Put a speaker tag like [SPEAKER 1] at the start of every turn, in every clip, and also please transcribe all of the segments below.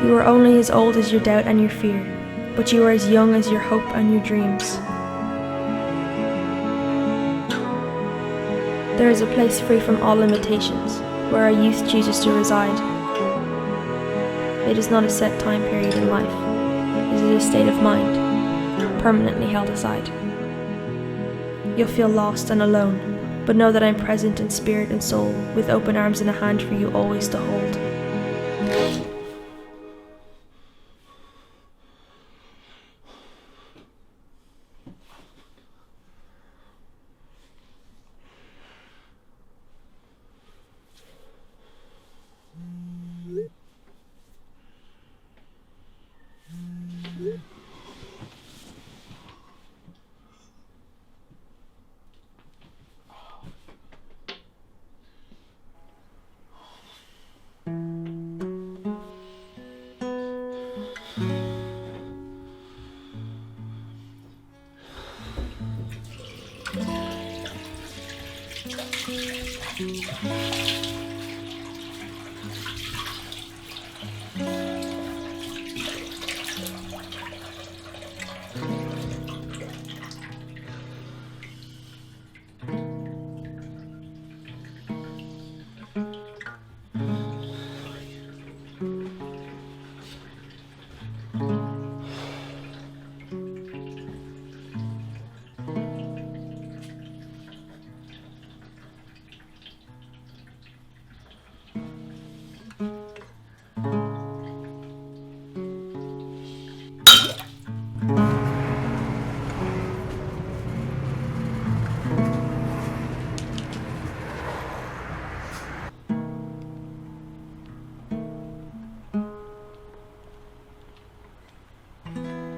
[SPEAKER 1] You are only as old as your doubt and your fear, but you are as young as your hope and your dreams. There is a place free from all limitations, where our youth chooses to reside. It is not a set time period in life. It is a state of mind, permanently held aside. You'll feel lost and alone, but know that I am present in spirit and soul, with open arms and a hand for you always to hold.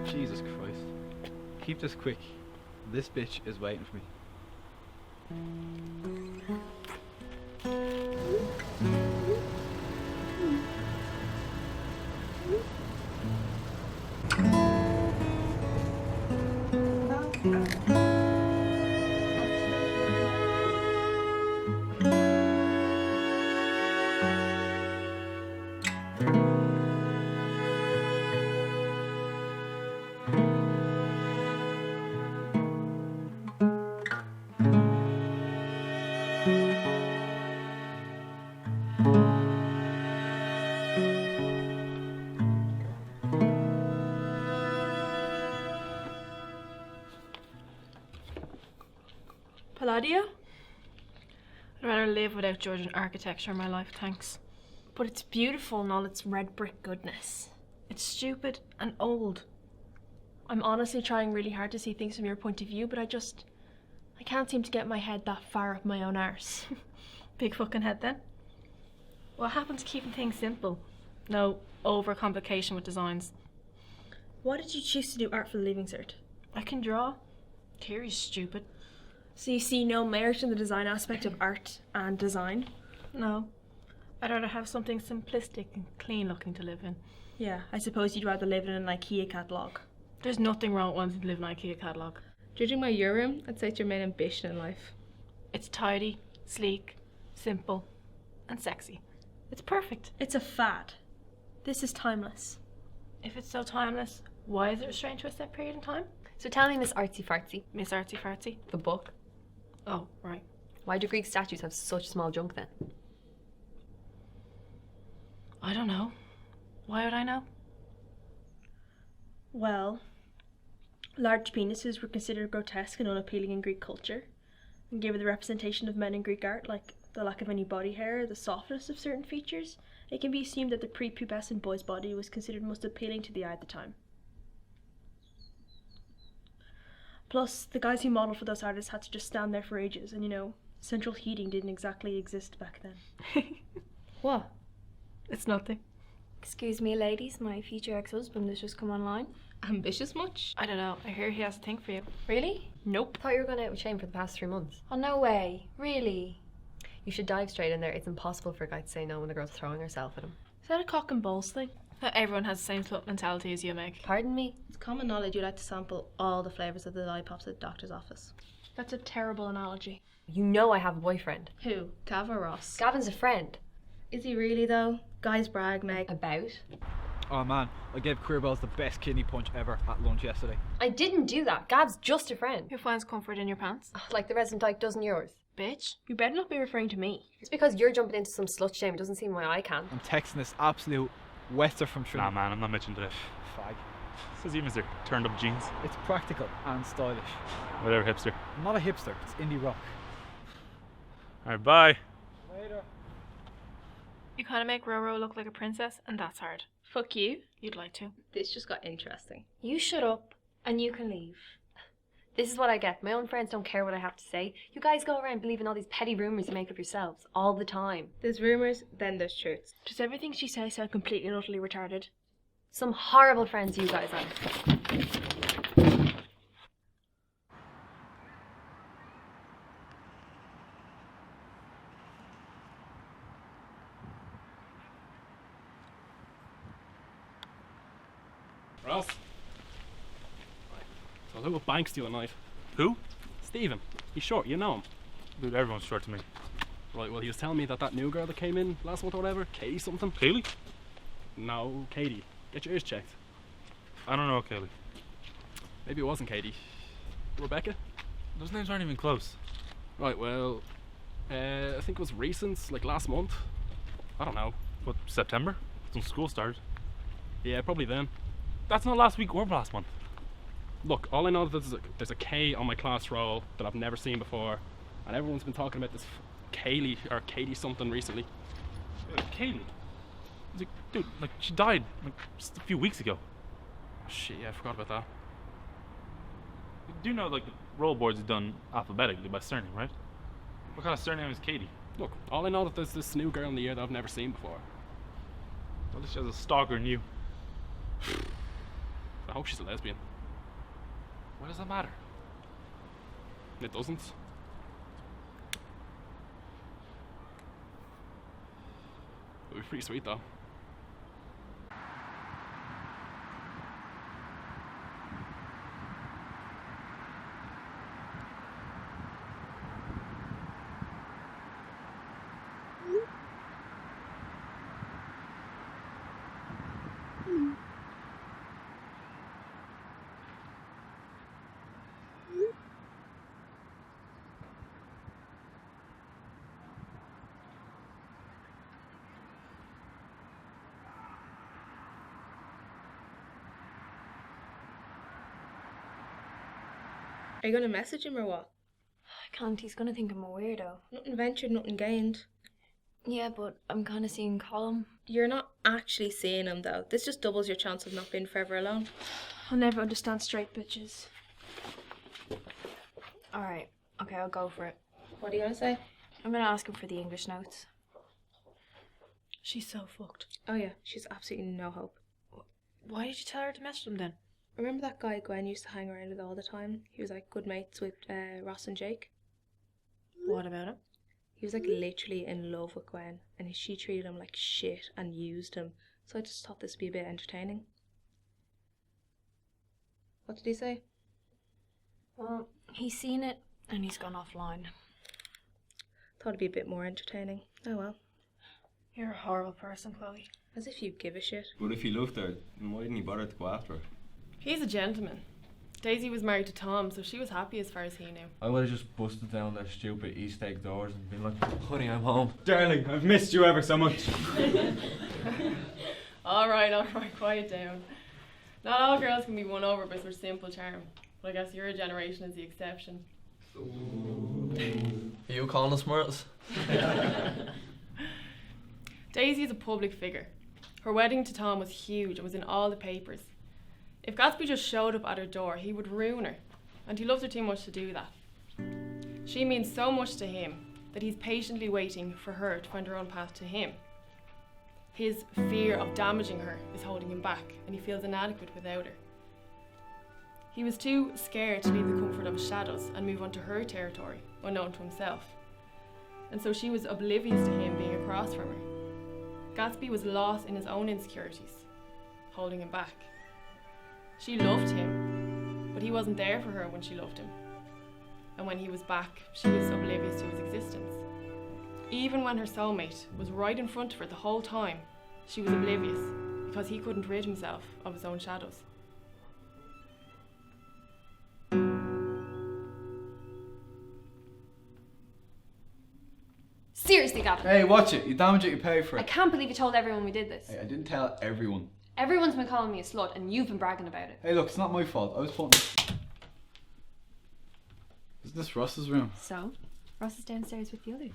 [SPEAKER 2] Jesus Christ. Keep this quick. This bitch is waiting for me.
[SPEAKER 1] Palladio?
[SPEAKER 3] I'd rather live without Georgian architecture in my life, thanks.
[SPEAKER 1] But it's beautiful in all its red brick goodness.
[SPEAKER 3] It's stupid and old.
[SPEAKER 1] I'm honestly trying really hard to see things from your point of view, but I can't seem to get my head that far up my own arse.
[SPEAKER 3] Big fucking head then. What happened to keeping things simple? No overcomplication with designs.
[SPEAKER 1] Why did you choose to do art for the Leaving Cert?
[SPEAKER 3] I can draw. Theory's stupid.
[SPEAKER 1] So you see no merit in the design aspect of art and design?
[SPEAKER 3] No. I'd rather have something simplistic and clean looking to live in.
[SPEAKER 1] Yeah, I suppose you'd rather live in an IKEA catalogue.
[SPEAKER 3] There's nothing wrong with wanting to live in an IKEA catalogue.
[SPEAKER 4] Judging by your room, I'd say it's your main ambition in life.
[SPEAKER 3] It's tidy, sleek, simple, and sexy. It's perfect.
[SPEAKER 1] It's a fad. This is timeless.
[SPEAKER 3] If it's so timeless, why is it restrained to a set period in time?
[SPEAKER 5] So tell me, Miss Artsy Fartsy.
[SPEAKER 3] Miss Artsy Fartsy?
[SPEAKER 5] The book.
[SPEAKER 3] Oh, right.
[SPEAKER 5] Why do Greek statues have such small junk then?
[SPEAKER 3] I don't know. Why would I know?
[SPEAKER 1] Well, large penises were considered grotesque and unappealing in Greek culture, and given the representation of men in Greek art, like the lack of any body hair or the softness of certain features, it can be assumed that the prepubescent boy's body was considered most appealing to the eye at the time. Plus, the guys who modelled for those artists had to just stand there for ages, and central heating didn't exactly exist back then.
[SPEAKER 4] What?
[SPEAKER 3] It's nothing.
[SPEAKER 6] Excuse me, ladies, my future ex-husband has just come online.
[SPEAKER 4] Ambitious much?
[SPEAKER 3] I don't know. I hear he has a thing for you.
[SPEAKER 6] Really?
[SPEAKER 3] Nope.
[SPEAKER 5] Thought you were going out with Shane for the past 3 months.
[SPEAKER 6] Oh, no way. Really?
[SPEAKER 5] You should dive straight in there. It's impossible for a guy to say no when the girl's throwing herself at him.
[SPEAKER 3] Is that a cock and balls thing? Not everyone has the same slut mentality as you, Meg.
[SPEAKER 5] Pardon me?
[SPEAKER 4] It's common knowledge you like to sample all the flavours of the lollipops at the doctor's office.
[SPEAKER 1] That's a terrible analogy.
[SPEAKER 5] You know I have a boyfriend.
[SPEAKER 4] Who? Gav or Ross?
[SPEAKER 5] Gavin's a friend.
[SPEAKER 4] Is he really though? Guys brag, Meg.
[SPEAKER 5] About?
[SPEAKER 2] Oh man, I gave Queerbells the best kidney punch ever at lunch yesterday.
[SPEAKER 5] I didn't do that. Gab's just a friend.
[SPEAKER 3] Who finds comfort in your pants?
[SPEAKER 5] Like the resident dyke does in yours.
[SPEAKER 3] Bitch, you better not be referring to me.
[SPEAKER 5] It's because you're jumping into some slut shame. It doesn't seem why I can.
[SPEAKER 2] I'm texting this absolute wester from Trinity.
[SPEAKER 7] Nah man, I'm not mentioning today.
[SPEAKER 2] Fag.
[SPEAKER 7] Says you, Mr. Turned up jeans.
[SPEAKER 2] It's practical and stylish.
[SPEAKER 7] Whatever, hipster.
[SPEAKER 2] I'm not a hipster, it's indie rock.
[SPEAKER 7] Alright, bye.
[SPEAKER 2] Later.
[SPEAKER 3] You kind of make Roro look like a princess, and that's hard. Fuck you. You'd like to.
[SPEAKER 4] This just got interesting.
[SPEAKER 6] You shut up and you can leave.
[SPEAKER 5] This is what I get. My own friends don't care what I have to say. You guys go around believing all these petty rumours you make up yourselves all the time.
[SPEAKER 4] There's rumours, then there's truths.
[SPEAKER 3] Does everything she says sound completely and utterly retarded?
[SPEAKER 5] Some horrible friends you guys are.
[SPEAKER 8] Ross. So who banks the other night?
[SPEAKER 7] Who?
[SPEAKER 8] Stephen. He's short, you know him.
[SPEAKER 7] Dude, everyone's short to me.
[SPEAKER 8] Right, well he was telling me that new girl that came in last month or whatever, Katie something.
[SPEAKER 7] Kaylee?
[SPEAKER 8] No, Katie. Get your ears checked.
[SPEAKER 7] I don't know, Kaylee.
[SPEAKER 8] Maybe it wasn't Katie. Rebecca?
[SPEAKER 7] Those names aren't even close.
[SPEAKER 8] Right, well, I think it was recent, like last month. I don't know.
[SPEAKER 7] What, September? When school started.
[SPEAKER 8] Yeah, probably then.
[SPEAKER 7] That's not last week or last month.
[SPEAKER 8] Look, all I know is there's a K on my class roll that I've never seen before, and everyone's been talking about this Kaylee or Katie something recently.
[SPEAKER 7] Kaylee? Like, dude, like she died like just a few weeks ago.
[SPEAKER 8] Oh, shit, yeah, I forgot about that.
[SPEAKER 7] Do you know like the roll boards are done alphabetically by surname, right? What kind of surname is Katie?
[SPEAKER 8] Look, all I know that there's this new girl in the year that I've never seen before.
[SPEAKER 7] Well, she has a stalker in you.
[SPEAKER 8] I hope she's a lesbian.
[SPEAKER 7] What does that matter?
[SPEAKER 8] It doesn't. It'd be pretty sweet though.
[SPEAKER 4] Are you going to message him or what?
[SPEAKER 6] I can't, he's gonna think I'm a weirdo.
[SPEAKER 4] Nothing ventured, nothing gained.
[SPEAKER 6] Yeah, but I'm kind of seeing Colin.
[SPEAKER 4] You're not actually seeing him though. This just doubles your chance of not being forever alone.
[SPEAKER 1] I'll never understand straight bitches.
[SPEAKER 6] Alright, okay, I'll go for it.
[SPEAKER 4] What are you going to say?
[SPEAKER 6] I'm gonna ask him for the English notes.
[SPEAKER 3] She's so fucked.
[SPEAKER 4] Oh yeah, she's absolutely no hope.
[SPEAKER 3] Why did you tell her to message him then?
[SPEAKER 4] Remember that guy Gwen used to hang around with all the time? He was like good mates with Ross and Jake.
[SPEAKER 3] What about him?
[SPEAKER 4] He was like literally in love with Gwen, and she treated him like shit and used him. So I just thought this would be a bit entertaining. What did he say?
[SPEAKER 6] Well, he's seen it and he's gone offline.
[SPEAKER 4] Thought it'd be a bit more entertaining. Oh well.
[SPEAKER 3] You're a horrible person, Chloe.
[SPEAKER 4] As if you give a shit.
[SPEAKER 9] But if he loved her, then why didn't he bother to go after her?
[SPEAKER 10] He's a gentleman. Daisy was married to Tom, so she was happy as far as he knew.
[SPEAKER 9] I would have just busted down their stupid East Egg doors and been like, honey, I'm home.
[SPEAKER 11] Darling, I've missed you ever so much.
[SPEAKER 10] Alright, quiet down. Not all girls can be won over by such simple charm. But I guess your generation is the exception.
[SPEAKER 12] Are you calling us Myrtles?
[SPEAKER 10] Daisy is a public figure. Her wedding to Tom was huge and was in all the papers. If Gatsby just showed up at her door, he would ruin her, and he loves her too much to do that. She means so much to him that he's patiently waiting for her to find her own path to him. His fear of damaging her is holding him back, and he feels inadequate without her. He was too scared to leave the comfort of his shadows and move onto her territory, unknown to himself. And so she was oblivious to him being across from her. Gatsby was lost in his own insecurities, holding him back. She loved him, but he wasn't there for her when she loved him. And when he was back, she was oblivious to his existence. Even when her soulmate was right in front of her the whole time, she was oblivious because he couldn't rid himself of his own shadows.
[SPEAKER 5] Seriously, Gavin.
[SPEAKER 2] Hey, watch it. You damage it, you pay for
[SPEAKER 5] I
[SPEAKER 2] it.
[SPEAKER 5] can't believe you told everyone we did this.
[SPEAKER 2] Hey, I didn't tell everyone.
[SPEAKER 5] Everyone's been calling me a slut and you've been bragging about it.
[SPEAKER 2] Hey, look, it's not my fault. I was putting... Is this Ross's room?
[SPEAKER 5] So, Ross is downstairs with the others.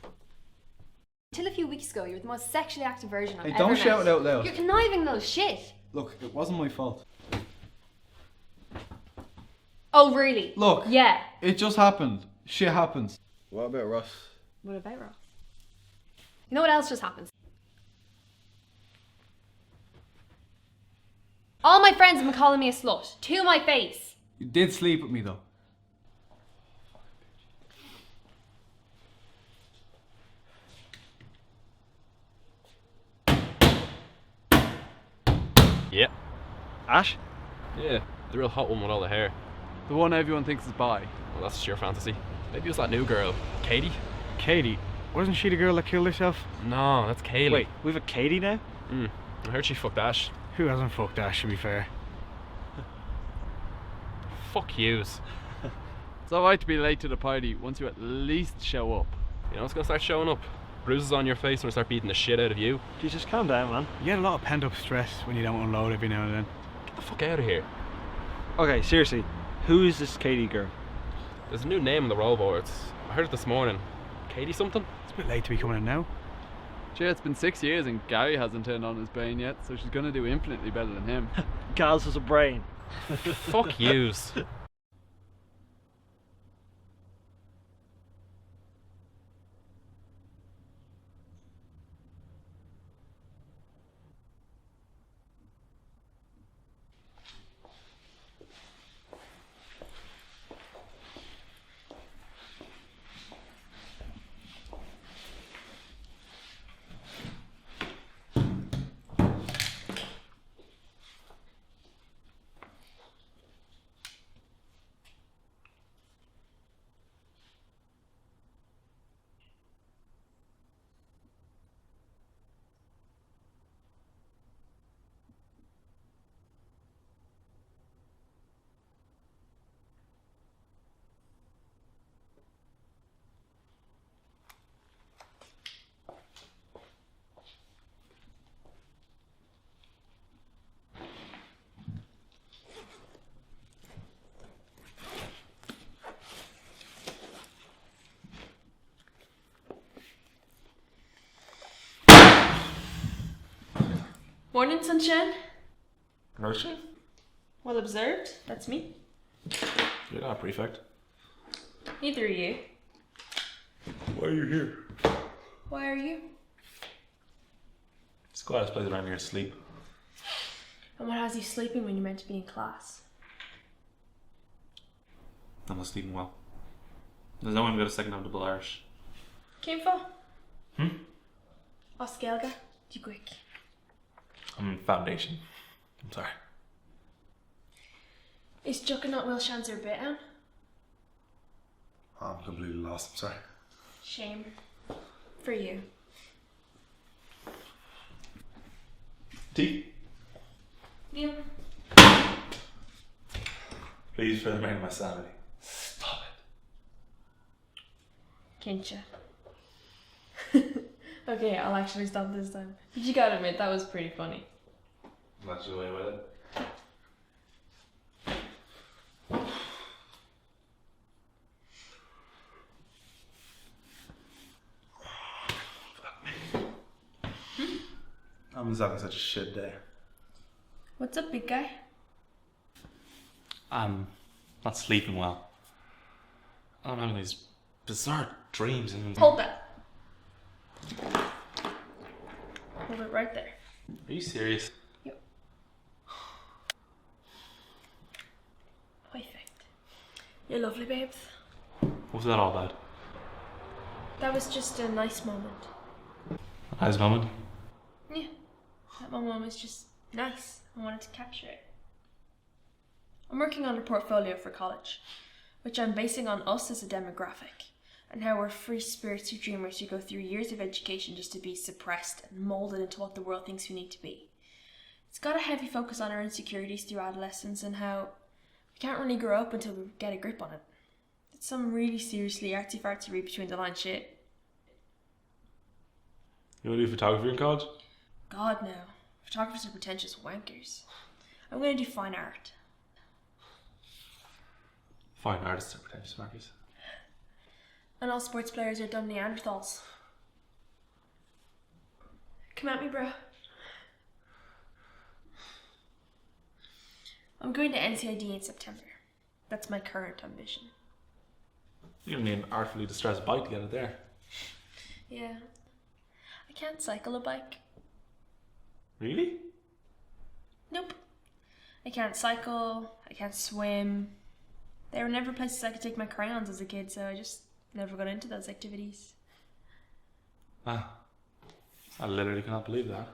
[SPEAKER 5] Until a few weeks ago, you were the most sexually active version I've
[SPEAKER 2] Hey,
[SPEAKER 5] ever
[SPEAKER 2] don't
[SPEAKER 5] met.
[SPEAKER 2] shout it out loud.
[SPEAKER 5] You're conniving little shit.
[SPEAKER 2] Look, it wasn't my fault.
[SPEAKER 5] Oh, really?
[SPEAKER 2] Look.
[SPEAKER 5] Yeah.
[SPEAKER 2] It just happened. Shit happens. What about Ross?
[SPEAKER 5] What about Ross? You know what else just happened? All my friends have been calling me a slut. To my face.
[SPEAKER 2] You did sleep with me, though.
[SPEAKER 8] Yeah.
[SPEAKER 11] Ash?
[SPEAKER 8] Yeah, the real hot one with all the hair.
[SPEAKER 11] The one everyone thinks is bi.
[SPEAKER 8] Well, that's your fantasy. Maybe it was that new girl, Katie?
[SPEAKER 11] Katie? Wasn't she the girl that killed herself?
[SPEAKER 8] No, that's Kaylee.
[SPEAKER 11] Wait, we've a Katie now?
[SPEAKER 8] I heard she fucked Ash.
[SPEAKER 11] Who hasn't fucked Ash, to be fair?
[SPEAKER 8] Fuck yous.
[SPEAKER 11] It's alright to be late to the party once you at least show up.
[SPEAKER 8] You know what's gonna start showing up? Bruises on your face when I start beating the shit out of you.
[SPEAKER 11] Jesus, calm down, man. You get a lot of pent up stress when you don't unload every now and then.
[SPEAKER 8] Get the fuck out of here.
[SPEAKER 11] Okay, seriously, who is this Katie girl?
[SPEAKER 8] There's a new name on the roll boards. I heard it this morning. Katie something?
[SPEAKER 11] It's a bit late to be coming in now.
[SPEAKER 12] Gee, it's been 6 years and Gary hasn't turned on his brain yet, so she's gonna do infinitely better than him.
[SPEAKER 11] Gals has a brain.
[SPEAKER 8] Fuck yous.
[SPEAKER 10] Morning, sunshine.
[SPEAKER 13] Roisín?
[SPEAKER 10] Well observed. That's me.
[SPEAKER 13] You're not a prefect.
[SPEAKER 10] Neither are you.
[SPEAKER 13] Why are you here?
[SPEAKER 10] Why are you?
[SPEAKER 13] This guy plays around here to sleep.
[SPEAKER 10] And what has you sleeping when you're meant to be in class?
[SPEAKER 13] I'm not sleeping well. There's no one got a second of double Irish.
[SPEAKER 10] Came for? Oskelga, do quick.
[SPEAKER 13] I'm in foundation. I'm sorry.
[SPEAKER 10] Is Juggernaut Will Shanzer a bit on?
[SPEAKER 13] I'm completely lost. I'm sorry.
[SPEAKER 10] Shame. For you.
[SPEAKER 13] Tea?
[SPEAKER 10] Neil.
[SPEAKER 13] Please, for the man of my sanity. Stop it.
[SPEAKER 10] Kincha. Okay, I'll actually stop this time. But you gotta admit, that was pretty funny.
[SPEAKER 13] That's your way with it. I'm just having such a shit day.
[SPEAKER 10] What's up, big guy?
[SPEAKER 13] I'm not sleeping well. I'm having these bizarre dreams and...
[SPEAKER 10] Hold that. Hold it right there.
[SPEAKER 13] Are you serious?
[SPEAKER 10] Yep. Perfect. You're lovely, babes.
[SPEAKER 13] What was that all about?
[SPEAKER 10] That was just a nice moment.
[SPEAKER 13] A nice moment?
[SPEAKER 10] Yeah. That moment was just nice. I wanted to capture it. I'm working on a portfolio for college, which I'm basing on us as a demographic, and how we're free spirits who dreamers who go through years of education just to be suppressed and moulded into what the world thinks we need to be.
[SPEAKER 1] It's got a heavy focus on our insecurities through adolescence and how we can't really grow up until we get a grip on it. It's some really seriously artsy-fartsy read between the line shit.
[SPEAKER 13] You want to do photography in college?
[SPEAKER 1] God, no. Photographers are pretentious wankers. I'm going to do fine art.
[SPEAKER 13] Fine artists are pretentious wankers.
[SPEAKER 1] And all sports players are dumb Neanderthals. Come at me, bro. I'm going to NCID in September. That's my current ambition.
[SPEAKER 13] You're going to need an artfully distressed bike to get it there.
[SPEAKER 1] Yeah. I can't cycle a bike.
[SPEAKER 13] Really?
[SPEAKER 1] Nope. I can't cycle, I can't swim. There were never places I could take my crayons as a kid, so I just never got into those activities.
[SPEAKER 13] Wow. I literally cannot believe that.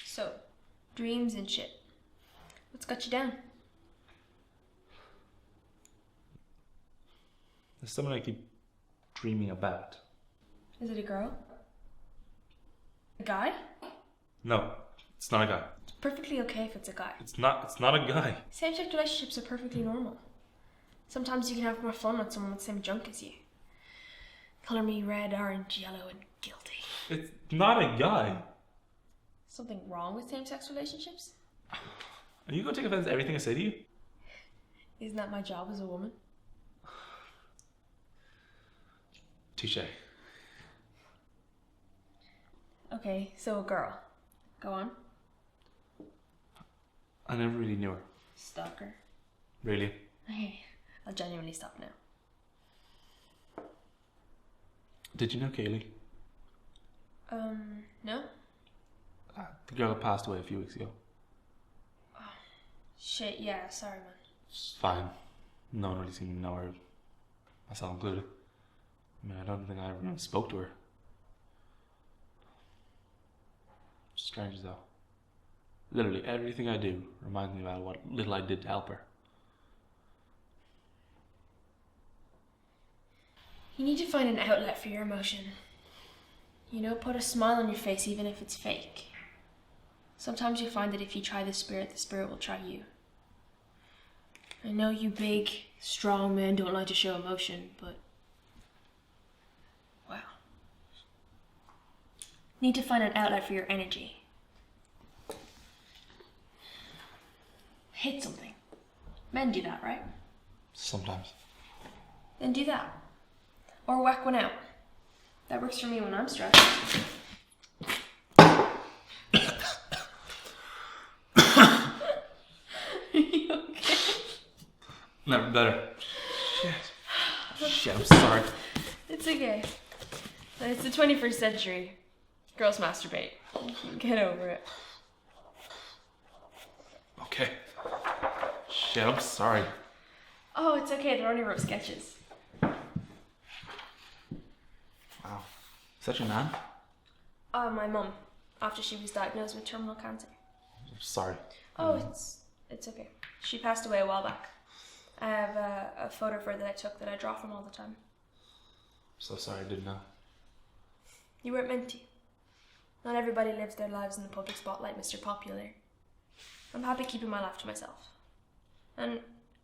[SPEAKER 1] So, dreams and shit. What's got you down?
[SPEAKER 13] There's someone I keep dreaming about.
[SPEAKER 1] Is it a girl? A guy?
[SPEAKER 13] No, it's not a guy.
[SPEAKER 1] It's perfectly okay if it's a guy.
[SPEAKER 13] It's not a guy.
[SPEAKER 1] Same-sex relationships are perfectly normal. Sometimes you can have more fun with someone with the same junk as you. Color me red, orange, yellow, and guilty.
[SPEAKER 13] It's not a guy.
[SPEAKER 1] Something wrong with same-sex relationships?
[SPEAKER 13] Are you going to take offense to everything I say to you?
[SPEAKER 1] Isn't that my job as a woman?
[SPEAKER 13] Touche.
[SPEAKER 1] Okay, so a girl. Go on.
[SPEAKER 13] I never really knew her.
[SPEAKER 1] Stalker.
[SPEAKER 13] Really?
[SPEAKER 1] Okay, I'll genuinely stop now.
[SPEAKER 13] Did you know Kaylee?
[SPEAKER 1] No?
[SPEAKER 13] The girl that passed away a few weeks ago.
[SPEAKER 1] Oh, shit, yeah, sorry, man.
[SPEAKER 13] It's fine. No one really seemed to know her, myself included. I mean, I don't think I ever even spoke to her. Strange though. Literally everything I do reminds me about what little I did to help her.
[SPEAKER 1] You need to find an outlet for your emotion. You know, put a smile on your face even if it's fake. Sometimes you find that if you try the spirit will try you. I know you big, strong men don't like to show emotion, but wow. Need to find an outlet for your energy. Hit something. Men do that, right?
[SPEAKER 13] Sometimes.
[SPEAKER 1] Then do that. Or whack one out. That works for me when I'm stressed. Are you okay?
[SPEAKER 13] Never better. Shit, I'm sorry.
[SPEAKER 1] It's okay. It's the 21st century. Girls masturbate. Get over it.
[SPEAKER 13] Okay. Shit, I'm sorry.
[SPEAKER 1] Oh, it's okay. They're only rough sketches.
[SPEAKER 13] Wow. Is that your nan?
[SPEAKER 1] My mum. After she was diagnosed with terminal cancer.
[SPEAKER 13] I'm sorry.
[SPEAKER 1] Oh, it's okay. She passed away a while back. I have a photo of her that I took that I draw from all the time.
[SPEAKER 13] So sorry, I didn't know.
[SPEAKER 1] You weren't meant to. Not everybody lives their lives in the public spotlight, Mr. Popular. I'm happy keeping my life to myself. And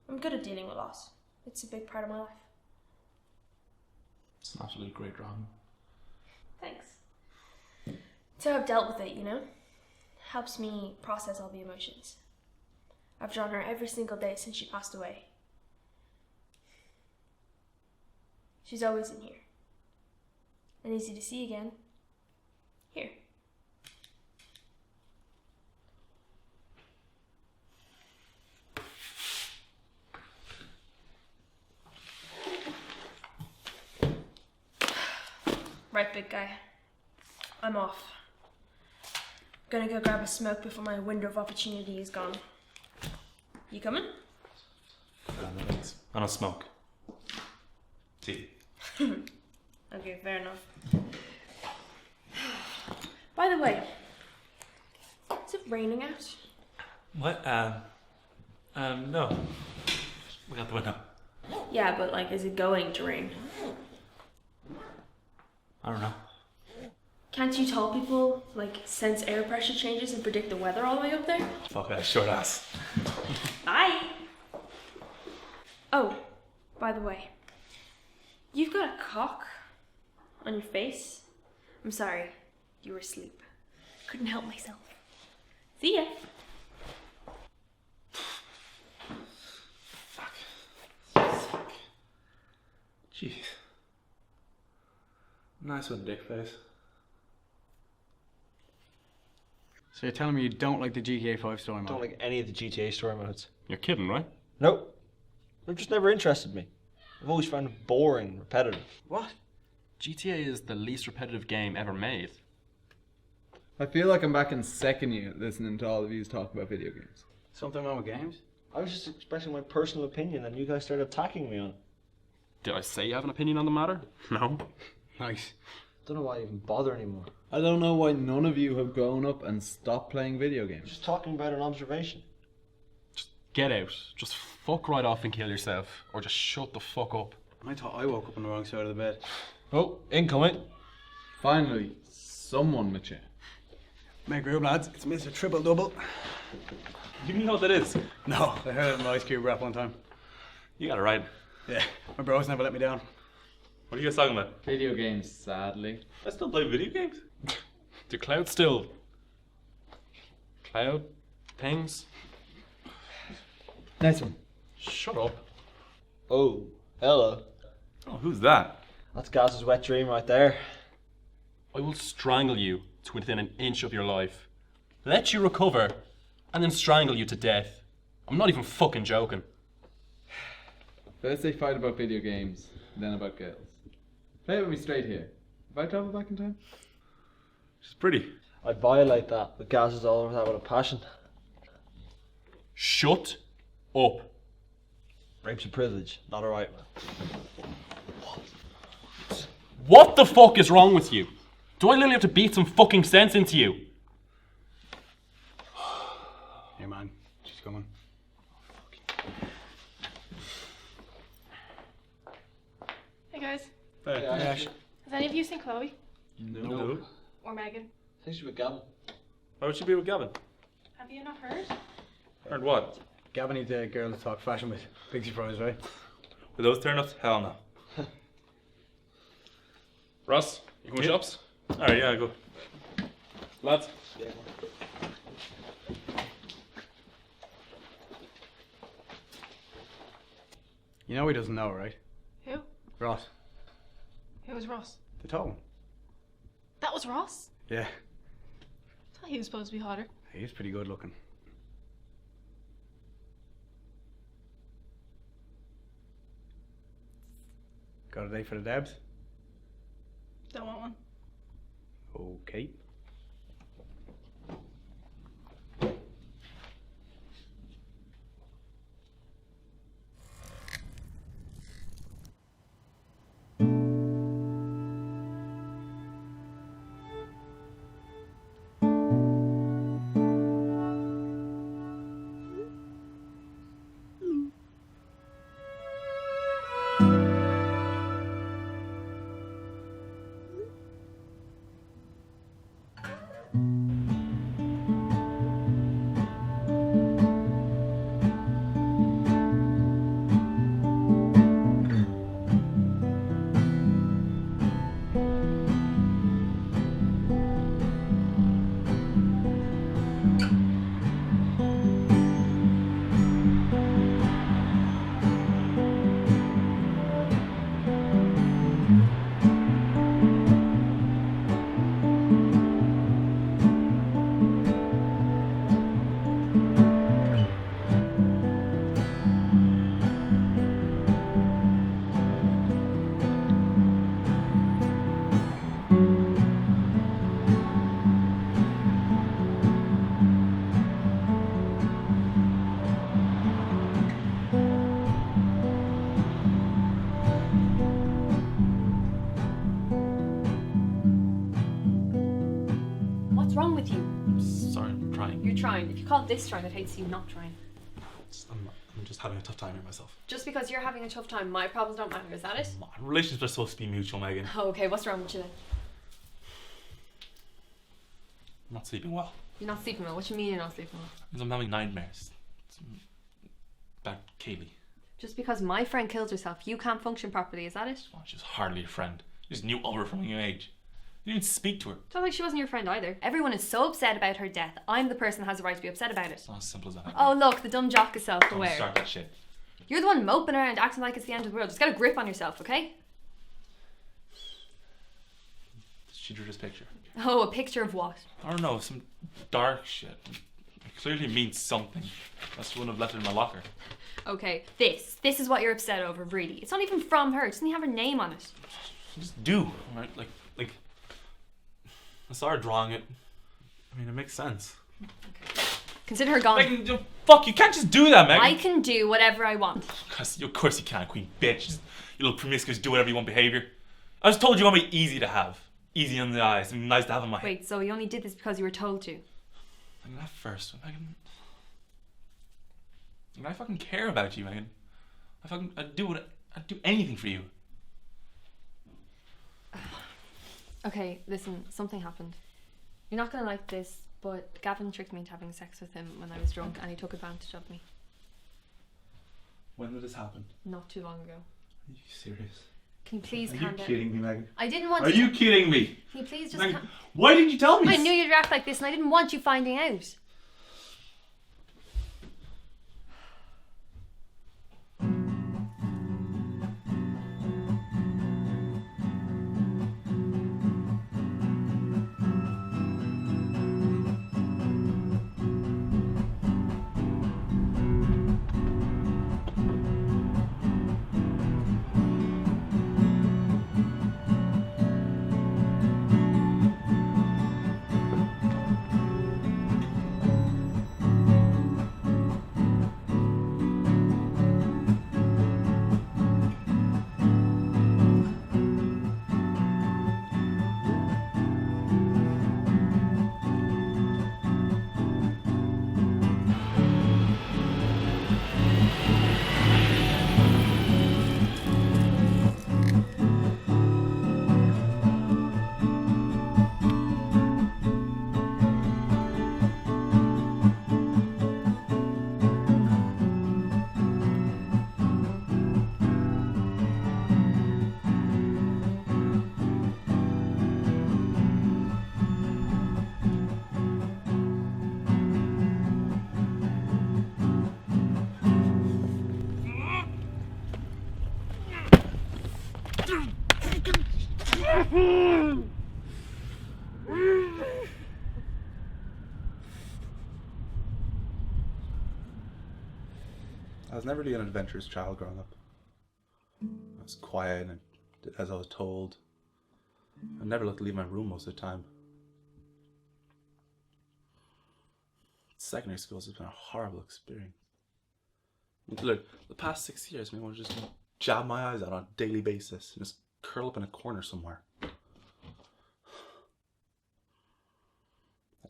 [SPEAKER 1] I'm good at dealing with loss. It's a big part of my life.
[SPEAKER 13] It's an absolutely great drawing.
[SPEAKER 1] Thanks. So I've dealt with it, you know? Helps me process all the emotions. I've drawn her every single day since she passed away. She's always in here. And easy to see again. Here. Right, big guy. I'm off. Gonna go grab a smoke before my window of opportunity is gone. You coming?
[SPEAKER 13] No thanks. I don't smoke. See.
[SPEAKER 1] Okay, fair enough. By the way, is it raining out?
[SPEAKER 13] What? No. We got the window.
[SPEAKER 1] Yeah, but like, is it going to rain?
[SPEAKER 13] I don't know.
[SPEAKER 1] Can't you tell people, like, sense air pressure changes and predict the weather all the way up there?
[SPEAKER 13] Fuck that short ass.
[SPEAKER 1] Bye! Oh, by the way, you've got a cock on your face. I'm sorry, you were asleep. Couldn't help myself. See ya!
[SPEAKER 13] Fuck. Jeez. Nice one, dick face.
[SPEAKER 2] So you're telling me you don't like the GTA 5 story mode?
[SPEAKER 14] Don't like any of the GTA story modes.
[SPEAKER 7] You're kidding, right?
[SPEAKER 14] Nope. They've just never interested me. I've always found it boring, repetitive.
[SPEAKER 8] What? GTA is the least repetitive game ever made.
[SPEAKER 2] I feel like I'm back in second year listening to all of you talk about video games. Something wrong with games?
[SPEAKER 14] I was just expressing my personal opinion and you guys started attacking me on it.
[SPEAKER 8] Did I say you have an opinion on the matter? No.
[SPEAKER 2] Nice.
[SPEAKER 14] Don't know why I even bother anymore.
[SPEAKER 2] I don't know why none of you have grown up and stopped playing video games.
[SPEAKER 14] Just talking about an observation.
[SPEAKER 8] Just get out. Just fuck right off and kill yourself. Or just shut the fuck up.
[SPEAKER 2] I thought I woke up on the wrong side of the bed.
[SPEAKER 14] Oh, incoming.
[SPEAKER 2] Finally, someone mature. Make room, lads. It's Mr. Triple Double.
[SPEAKER 13] You know what that is?
[SPEAKER 2] No, I heard it in an Ice Cube rap one time.
[SPEAKER 13] You got it right.
[SPEAKER 2] Yeah, my bros never let me down.
[SPEAKER 13] What are you guys talking about?
[SPEAKER 2] Video games, sadly.
[SPEAKER 13] I still play video games.
[SPEAKER 8] Do cloud still? Cloud? Things?
[SPEAKER 2] Nice one.
[SPEAKER 8] Shut up.
[SPEAKER 14] Oh, hello.
[SPEAKER 13] Oh, who's that?
[SPEAKER 14] That's Gaz's wet dream right there.
[SPEAKER 8] I will strangle you to within an inch of your life. Let you recover, and then strangle you to death. I'm not even fucking joking.
[SPEAKER 2] First they fight about video games, then about girls. Play it with me straight here. If I travel back in time?
[SPEAKER 13] She's pretty.
[SPEAKER 14] I'd violate that, but Gaz is all over that with a passion.
[SPEAKER 8] Shut up.
[SPEAKER 14] Rape's a privilege, not a right.
[SPEAKER 8] What the fuck is wrong with you? Do I literally have to beat some fucking sense into you?
[SPEAKER 2] Hey man, she's coming.
[SPEAKER 10] Hey guys,
[SPEAKER 14] Hey, Ash.
[SPEAKER 10] has any of you seen Chloe?
[SPEAKER 13] No.
[SPEAKER 10] Or Megan?
[SPEAKER 14] I think she's with Gavin.
[SPEAKER 13] Why would she be with Gavin?
[SPEAKER 10] Have you not heard?
[SPEAKER 13] Heard what?
[SPEAKER 2] Gavin needs a girl to talk fashion with. Big surprise, right?
[SPEAKER 13] With those turn-ups? Hell no.
[SPEAKER 8] Ross, you going shops?
[SPEAKER 13] Alright, yeah, go.
[SPEAKER 8] Lads.
[SPEAKER 2] You know he doesn't know, right?
[SPEAKER 10] Who?
[SPEAKER 2] Ross.
[SPEAKER 10] Who was Ross?
[SPEAKER 2] The tall one.
[SPEAKER 10] That was Ross?
[SPEAKER 2] Yeah,
[SPEAKER 10] I thought he was supposed to be hotter.
[SPEAKER 2] he's pretty good looking. Got a date for the Debs?
[SPEAKER 10] Don't want one.
[SPEAKER 2] Okay.
[SPEAKER 5] trying. If you call this trying, I'd hate to see you not trying.
[SPEAKER 13] I'm just having a tough time here myself.
[SPEAKER 5] Just because you're having a tough time, my problems don't matter, is that it?
[SPEAKER 13] Relationships are supposed to be mutual, Megan.
[SPEAKER 5] Oh, okay, what's wrong with you then?
[SPEAKER 13] I'm not sleeping well.
[SPEAKER 5] You're not sleeping well. What do you mean you're not sleeping well?
[SPEAKER 13] Because I'm having nightmares. It's about Kaylee.
[SPEAKER 5] Just because my friend kills herself, you can't function properly, is that it?
[SPEAKER 13] Oh, she's hardly a friend. You just knew of her from a young age. You didn't speak to her.
[SPEAKER 5] It's not like she wasn't your friend either. Everyone is so upset about her death. I'm the person that has the right to be upset about it.
[SPEAKER 13] It's not as simple as that.
[SPEAKER 5] Oh look, the dumb jock is
[SPEAKER 13] Don't
[SPEAKER 5] self-aware.
[SPEAKER 13] start that shit.
[SPEAKER 5] You're the one moping around acting like it's the end of the world. Just get a grip on yourself, okay?
[SPEAKER 13] She drew this picture.
[SPEAKER 5] Oh, a picture of what?
[SPEAKER 13] I don't know, some dark shit. It clearly means something. That's wouldn't have left it in my locker.
[SPEAKER 5] Okay, this is what you're upset over, really. It's not even from her. It doesn't even have her name on it.
[SPEAKER 13] Just do, right? Like, I saw her drawing it. I mean, it makes sense.
[SPEAKER 5] Okay. Consider her gone.
[SPEAKER 13] Megan, fuck, you can't just do that, Megan.
[SPEAKER 5] I can do whatever I want.
[SPEAKER 13] Of course you can, queen bitch. Just, you little promiscuous, do whatever you want behaviour. I just told you I'm easy to have. Easy on the eyes and nice to have in my head.
[SPEAKER 5] Wait, so you only did this because you were told to?
[SPEAKER 13] I mean, not first, Megan. I fucking care about you, Megan. I'd do anything for you.
[SPEAKER 5] Okay, listen, something happened. You're not gonna like this, but Gavin tricked me into having sex with him when I was drunk and he took advantage of me.
[SPEAKER 13] When did this happen?
[SPEAKER 5] Not too long ago.
[SPEAKER 13] Are you serious?
[SPEAKER 5] Can you please
[SPEAKER 13] calm
[SPEAKER 5] calm
[SPEAKER 13] down?
[SPEAKER 5] down?
[SPEAKER 13] Are you kidding me, Megan?
[SPEAKER 5] I didn't want
[SPEAKER 13] Are
[SPEAKER 5] to.
[SPEAKER 13] you kidding me?
[SPEAKER 5] Can you please just
[SPEAKER 13] Megan, why didn't you tell me?
[SPEAKER 5] I knew you'd react like this and I didn't want you finding out.
[SPEAKER 13] I was never really an adventurous child growing up. I was quiet and did as I was told. I never liked to leave my room most of the time. Secondary school has been a horrible experience. Look, the past 6 years, I want to just jab my eyes out on a daily basis and just curl up in a corner somewhere. I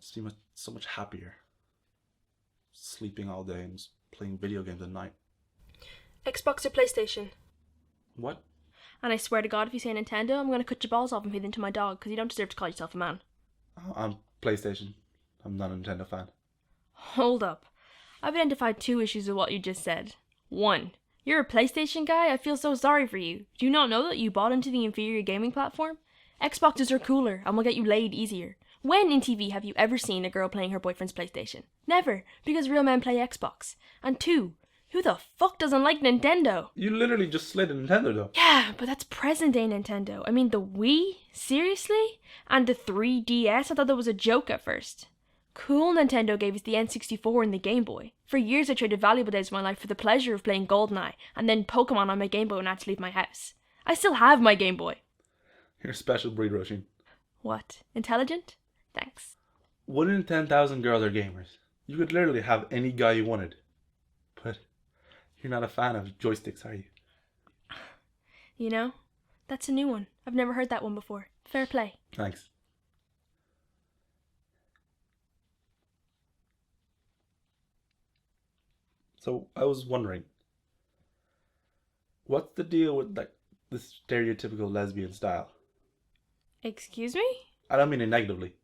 [SPEAKER 13] just feel so much happier. Sleeping all day and just playing video games at night.
[SPEAKER 1] Xbox or PlayStation?
[SPEAKER 13] What?
[SPEAKER 1] And I swear to God, if you say Nintendo, I'm going to cut your balls off and feed them to my dog, because you don't deserve to call yourself a man.
[SPEAKER 13] I'm PlayStation. I'm not a Nintendo fan.
[SPEAKER 1] Hold up. I've identified 2 issues with what you just said. 1. You're a PlayStation guy? I feel so sorry for you. Do you not know that you bought into the inferior gaming platform? Xboxes are cooler and will get you laid easier. When in TV have you ever seen a girl playing her boyfriend's PlayStation? Never, because real men play Xbox. And 2, who the fuck doesn't like Nintendo?
[SPEAKER 13] You literally just slid a Nintendo though.
[SPEAKER 1] Yeah, but that's present day Nintendo. I mean, the Wii? Seriously? And the 3DS? I thought that was a joke at first. Cool Nintendo gave us the N64 and the Game Boy. For years I traded valuable days of my life for the pleasure of playing GoldenEye and then Pokemon on my Game Boy when I had to leave my house. I still have my Game Boy.
[SPEAKER 13] You're a special breed, Roisin.
[SPEAKER 1] What? Intelligent? Thanks.
[SPEAKER 13] 1 in 10,000 girls are gamers. You could literally have any guy you wanted. But you're not a fan of joysticks, are you?
[SPEAKER 1] You know, that's a new one. I've never heard that one before. Fair play.
[SPEAKER 13] Thanks. So I was wondering, what's the deal with like the stereotypical lesbian style?
[SPEAKER 1] Excuse me?
[SPEAKER 13] I don't mean it negatively,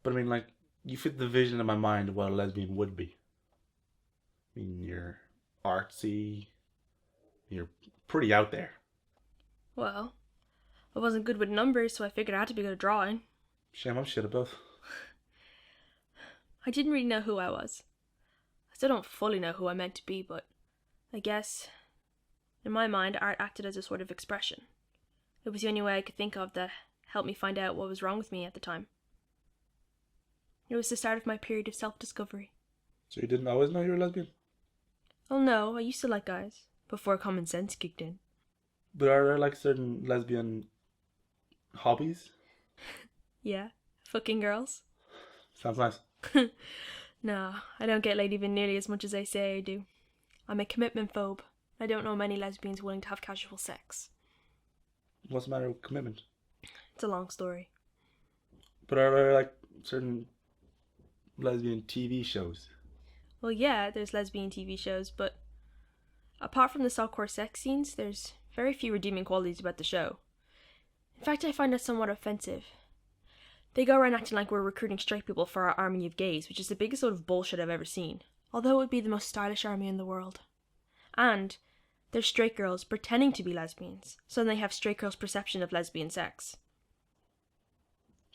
[SPEAKER 13] but I mean like you fit the vision in my mind of what a lesbian would be. I mean, you're artsy, you're pretty out there.
[SPEAKER 1] Well, I wasn't good with numbers, so I figured I had to be good at drawing.
[SPEAKER 13] Shame I'm shit at both.
[SPEAKER 1] I didn't really know who I was. I still don't fully know who I meant to be, but I guess, in my mind, art acted as a sort of expression. It was the only way I could think of that helped me find out what was wrong with me at the time. It was the start of my period of self-discovery.
[SPEAKER 13] So you didn't always know you were a lesbian?
[SPEAKER 1] Oh no, I used to like guys, before common sense kicked in.
[SPEAKER 13] But are there like certain lesbian hobbies?
[SPEAKER 1] Yeah, fucking girls.
[SPEAKER 13] Sounds nice.
[SPEAKER 1] No, I don't get laid even nearly as much as they say I do. I'm a commitment phobe. I don't know many lesbians willing to have casual sex.
[SPEAKER 13] What's the matter with commitment?
[SPEAKER 1] It's a long story.
[SPEAKER 13] But are there like certain lesbian TV shows?
[SPEAKER 1] Well, yeah, there's lesbian TV shows, but apart from the softcore sex scenes, there's very few redeeming qualities about the show. In fact, I find it somewhat offensive. They go around acting like we're recruiting straight people for our army of gays, which is the biggest sort of bullshit I've ever seen. Although it would be the most stylish army in the world. And there's straight girls pretending to be lesbians, so then they have straight girls' perception of lesbian sex.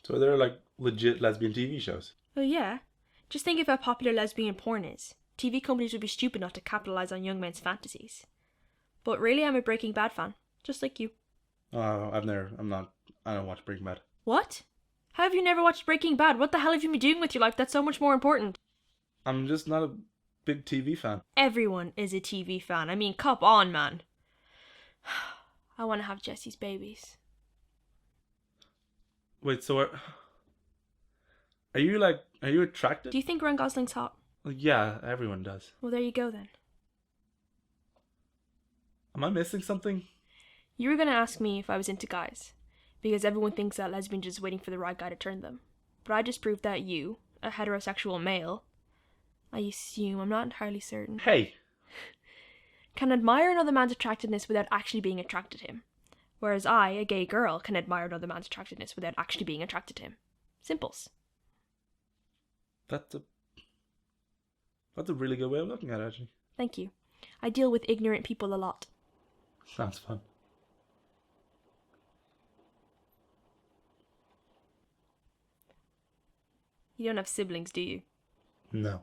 [SPEAKER 13] So are there like legit lesbian TV shows?
[SPEAKER 1] Oh yeah. Just think of how popular lesbian porn is. TV companies would be stupid not to capitalize on young men's fantasies. But really, I'm a Breaking Bad fan, just like you.
[SPEAKER 13] I don't watch Breaking Bad.
[SPEAKER 1] What? How have you never watched Breaking Bad? What the hell have you been doing with your life that's so much more important?
[SPEAKER 13] I'm just not a big TV fan.
[SPEAKER 1] Everyone is a TV fan. I mean, cop on, man. I want to have Jesse's babies.
[SPEAKER 13] Wait, so are you attracted?
[SPEAKER 1] Do you think Ryan Gosling's hot?
[SPEAKER 13] Well, yeah, everyone does.
[SPEAKER 1] Well, there you go then.
[SPEAKER 13] Am I missing something?
[SPEAKER 1] You were going to ask me if I was into guys, because everyone thinks that lesbians are just waiting for the right guy to turn them. But I just proved that you, a heterosexual male, I assume, I'm not entirely certain,
[SPEAKER 13] Hey!
[SPEAKER 1] can admire another man's attractiveness without actually being attracted to him. Whereas I, a gay girl, can admire another man's attractiveness without actually being attracted to him. Simples.
[SPEAKER 13] That's a really good way of looking at it, actually.
[SPEAKER 1] Thank you. I deal with ignorant people a lot.
[SPEAKER 13] Sounds fun.
[SPEAKER 1] You don't have siblings, do you?
[SPEAKER 13] No.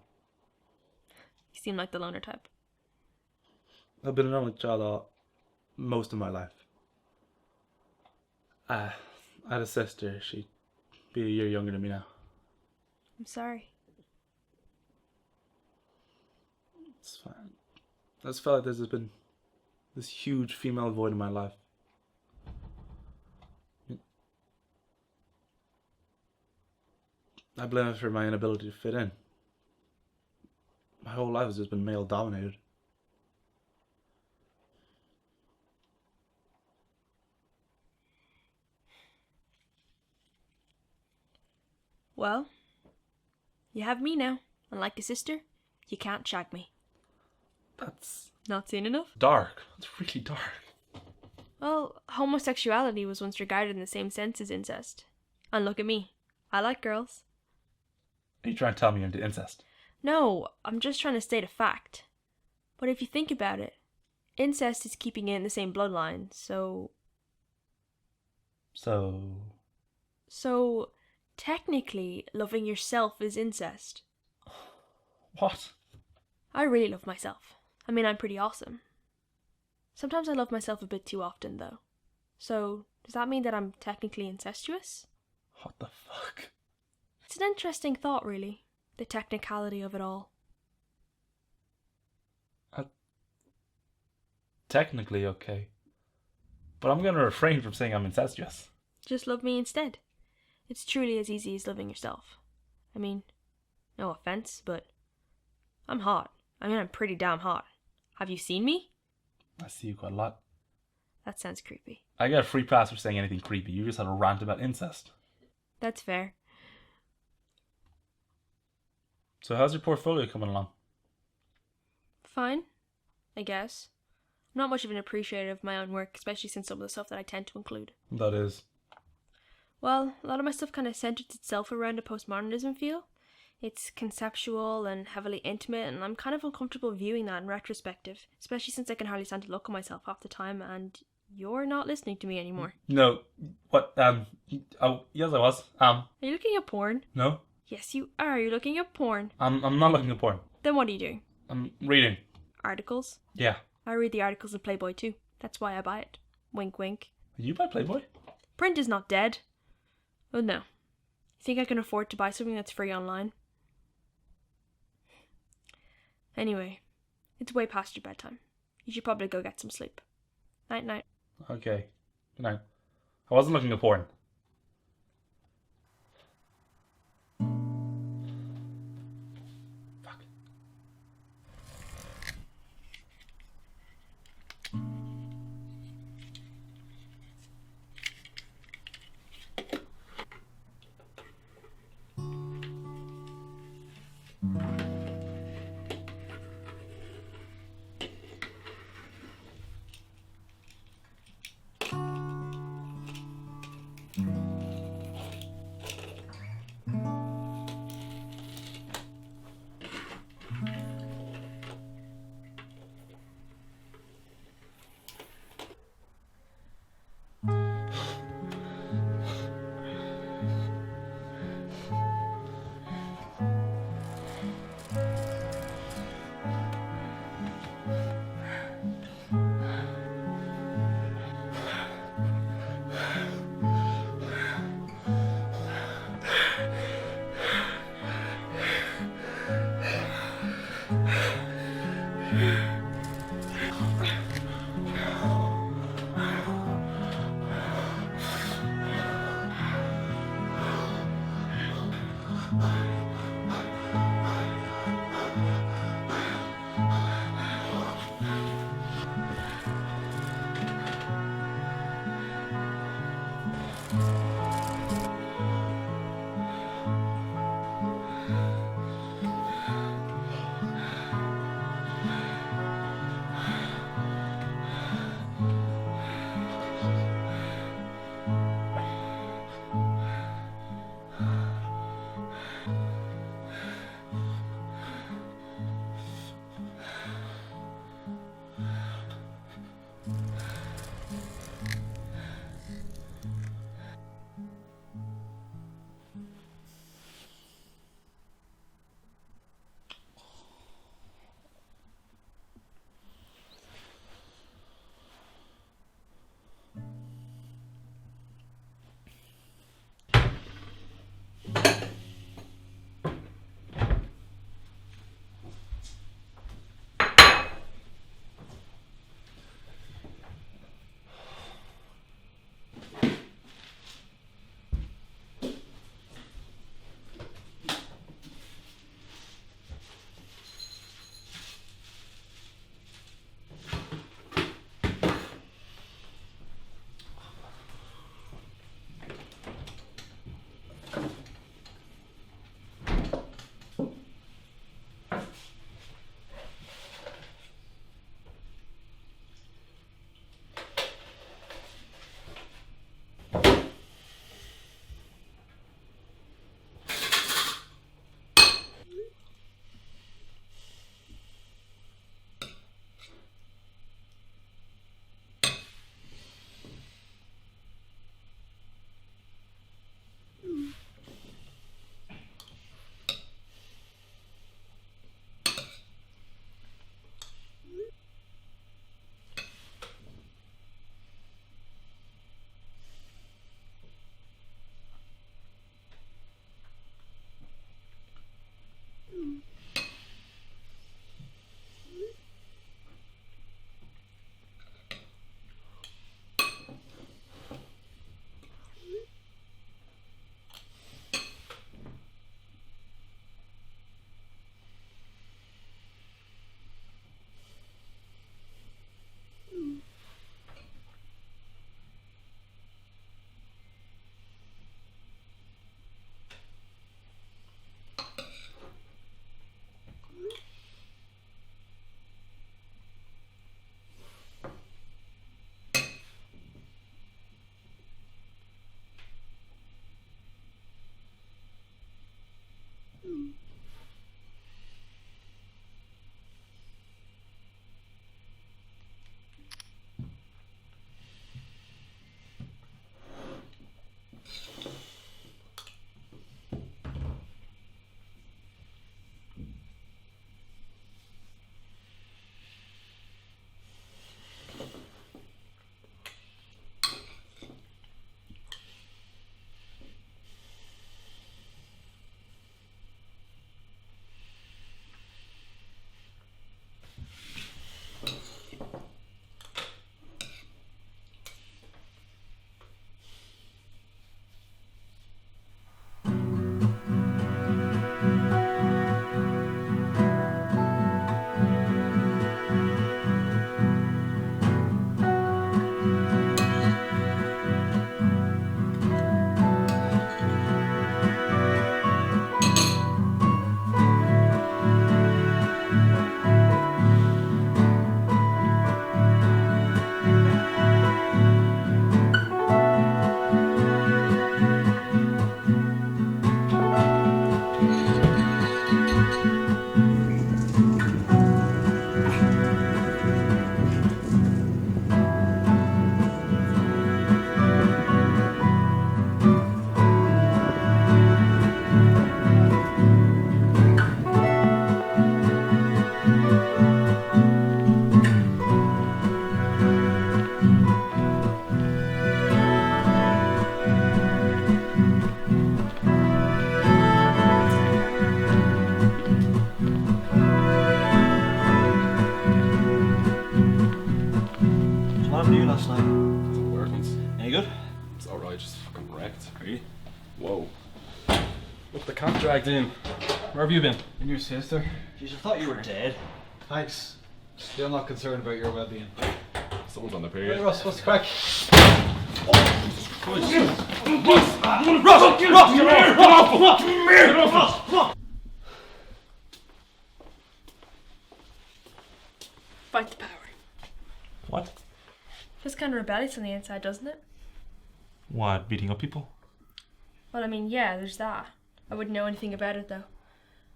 [SPEAKER 1] You seem like the loner type.
[SPEAKER 13] I've been an only child most of my life. I had a sister. She'd be a year younger than me now.
[SPEAKER 1] I'm sorry.
[SPEAKER 13] It's fine. I just felt like there's been this huge female void in my life. I blame it for my inability to fit in. My whole life has just been male dominated.
[SPEAKER 1] Well, you have me now. Unlike a sister, you can't shag me.
[SPEAKER 13] That's
[SPEAKER 1] not seen enough?
[SPEAKER 13] dark. It's really dark.
[SPEAKER 1] Well, homosexuality was once regarded in the same sense as incest. And look at me. I like girls.
[SPEAKER 13] Are you trying to tell me you're into incest?
[SPEAKER 1] No, I'm just trying to state a fact. But if you think about it, incest is keeping it in the same bloodline, so... So, technically, loving yourself is incest.
[SPEAKER 13] What?
[SPEAKER 1] I really love myself. I mean, I'm pretty awesome. Sometimes I love myself a bit too often, though. So, does that mean that I'm technically incestuous?
[SPEAKER 13] What the fuck?
[SPEAKER 1] It's an interesting thought, really. The technicality of it all.
[SPEAKER 13] Technically okay. But I'm gonna refrain from saying I'm incestuous.
[SPEAKER 1] Just love me instead. It's truly as easy as loving yourself. I mean, no offense, but I'm hot. I mean, I'm pretty damn hot. Have you seen me?
[SPEAKER 13] I see you quite a lot.
[SPEAKER 1] That sounds creepy.
[SPEAKER 13] I get a free pass for saying anything creepy. You just had a rant about incest.
[SPEAKER 1] That's fair.
[SPEAKER 13] So how's your portfolio coming along?
[SPEAKER 1] fine, I guess. I'm not much of an appreciator of my own work, especially since some of the stuff that I tend to include.
[SPEAKER 13] That is.
[SPEAKER 1] Well, a lot of my stuff kind of centers itself around a postmodernism feel. It's conceptual and heavily intimate, and I'm kind of uncomfortable viewing that in retrospective, especially since I can hardly stand to look at myself half the time, and you're not listening to me anymore.
[SPEAKER 13] No. What? Oh, yes, I was.
[SPEAKER 1] Are you looking at porn?
[SPEAKER 13] No.
[SPEAKER 1] Yes, you are. You're looking at porn.
[SPEAKER 13] I'm not looking at porn.
[SPEAKER 1] Then what are you doing?
[SPEAKER 13] I'm reading.
[SPEAKER 1] Articles?
[SPEAKER 13] Yeah.
[SPEAKER 1] I read the articles in Playboy too. That's why I buy it. Wink, wink.
[SPEAKER 13] You buy Playboy?
[SPEAKER 1] Print is not dead. Oh no. You think I can afford to buy something that's free online? Anyway, it's way past your bedtime. You should probably go get some sleep. Night, night.
[SPEAKER 13] Okay. Good night. I wasn't looking at porn.
[SPEAKER 8] Doesn't work.
[SPEAKER 14] Any good?
[SPEAKER 8] It's alright, just fucking wrecked.
[SPEAKER 14] Really?
[SPEAKER 8] Whoa. Look, the cat dragged in. Where have you been?
[SPEAKER 2] And your sister?
[SPEAKER 14] Jeez, I thought you were dead.
[SPEAKER 2] Thanks. Still not concerned about your well-being.
[SPEAKER 8] Someone's on the
[SPEAKER 2] Hey
[SPEAKER 8] period.
[SPEAKER 2] Russ, what's the crack?
[SPEAKER 1] Fight the power.
[SPEAKER 13] What?
[SPEAKER 1] Feels kind of rebellious on the inside, doesn't it?
[SPEAKER 13] What, beating up people?
[SPEAKER 1] Well, I mean, yeah, there's that. I wouldn't know anything about it, though.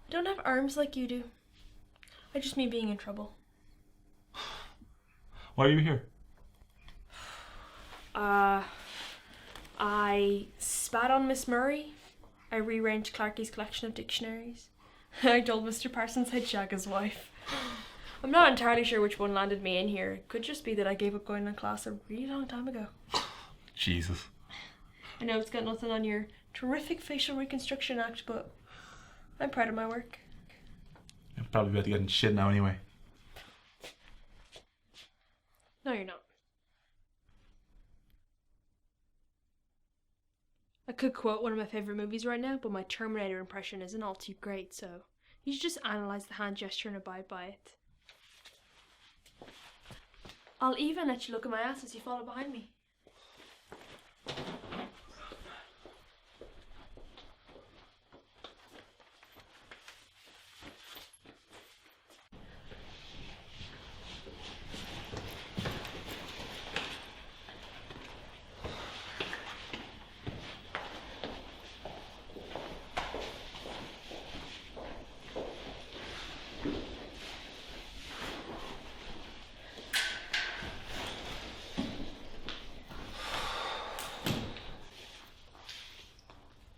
[SPEAKER 1] I don't have arms like you do. I just mean being in trouble.
[SPEAKER 13] Why are you here?
[SPEAKER 1] I spat on Miss Murray. I rearranged Clarky's collection of dictionaries. I told Mr. Parsons I'd shag his wife. I'm not entirely sure which one landed me in here. It could just be that I gave up going to class a really long time ago.
[SPEAKER 13] Jesus.
[SPEAKER 1] I know it's got nothing on your terrific facial reconstruction act, but I'm proud of my work.
[SPEAKER 13] I'm probably about to get in shit now anyway.
[SPEAKER 1] No, you're not. I could quote one of my favourite movies right now, but my Terminator impression isn't all too great, so you should just analyse the hand gesture and abide by it. I'll even let you look at my ass as you follow behind me.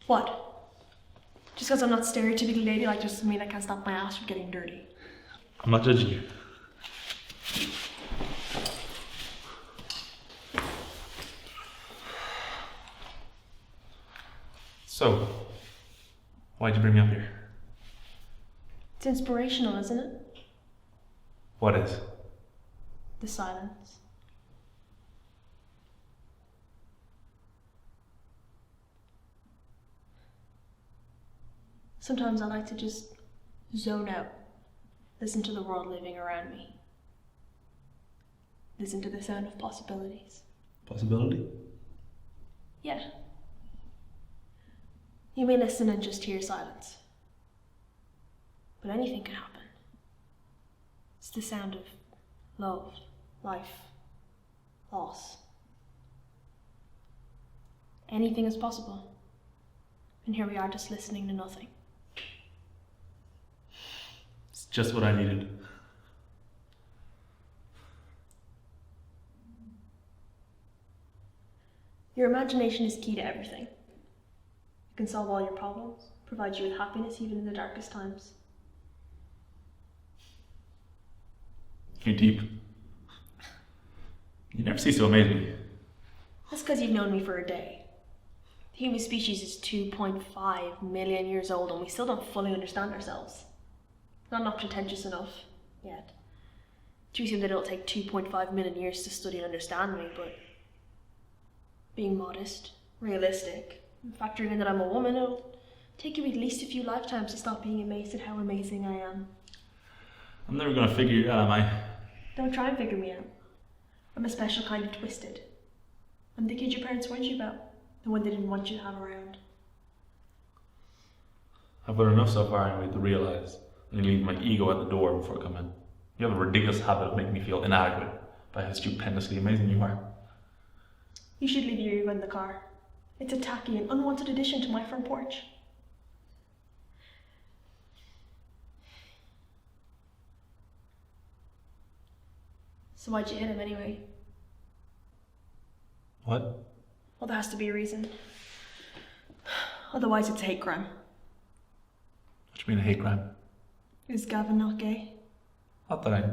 [SPEAKER 1] What? Just because I'm not stereotypically ladylike doesn't mean I can't stop my ass from getting dirty.
[SPEAKER 13] I'm not judging you. So, why'd you bring me up here?
[SPEAKER 1] It's inspirational, isn't it?
[SPEAKER 13] What is?
[SPEAKER 1] The silence. Sometimes I like to just zone out, listen to the world living around me, listen to the sound of possibilities.
[SPEAKER 13] Possibility?
[SPEAKER 1] Yeah. You may listen and just hear silence, but anything can happen. It's the sound of love, life, loss. Anything is possible. And here we are just listening to nothing.
[SPEAKER 13] It's just what I needed.
[SPEAKER 1] Your imagination is key to everything. It can solve all your problems, provide you with happiness even in the darkest times.
[SPEAKER 13] You're deep. You never cease to amaze me.
[SPEAKER 1] That's because you've known me for a day. The human species is 2.5 million years old and we still don't fully understand ourselves. Not pretentious enough yet. To assume that it'll take 2.5 million years to study and understand me, but being modest, realistic, and factoring in that I'm a woman, it'll take you at least a few lifetimes to stop being amazed at how amazing I am.
[SPEAKER 13] I'm never gonna figure you out, am I?
[SPEAKER 1] Don't try and figure me out. I'm a special kind of twisted. I'm the kid your parents warned you about, the one they didn't want you to have around.
[SPEAKER 13] I've got enough so far anyway to realise I need to leave my ego at the door before I come in. You have a ridiculous habit of making me feel inadequate by how stupendously amazing you are.
[SPEAKER 1] You should leave your ego in the car. It's a tacky and unwanted addition to my front porch. So why'd you hit him anyway?
[SPEAKER 13] What?
[SPEAKER 1] Well, there has to be a reason. Otherwise it's a hate crime.
[SPEAKER 13] What do you mean a hate crime?
[SPEAKER 1] Is Gavin not gay?
[SPEAKER 13] Not that I...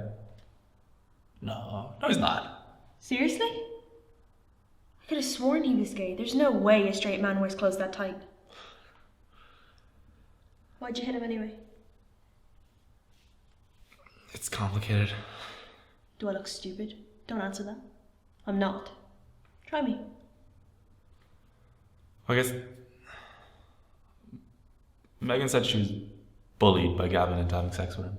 [SPEAKER 13] No, he's not.
[SPEAKER 1] Seriously? I could have sworn he was gay. There's no way a straight man wears clothes that tight. Why'd you hit him anyway?
[SPEAKER 13] It's complicated.
[SPEAKER 1] Do I look stupid? Don't answer that. I'm not. Try me.
[SPEAKER 15] I guess Megan said she was bullied by Gavin into having sex with him.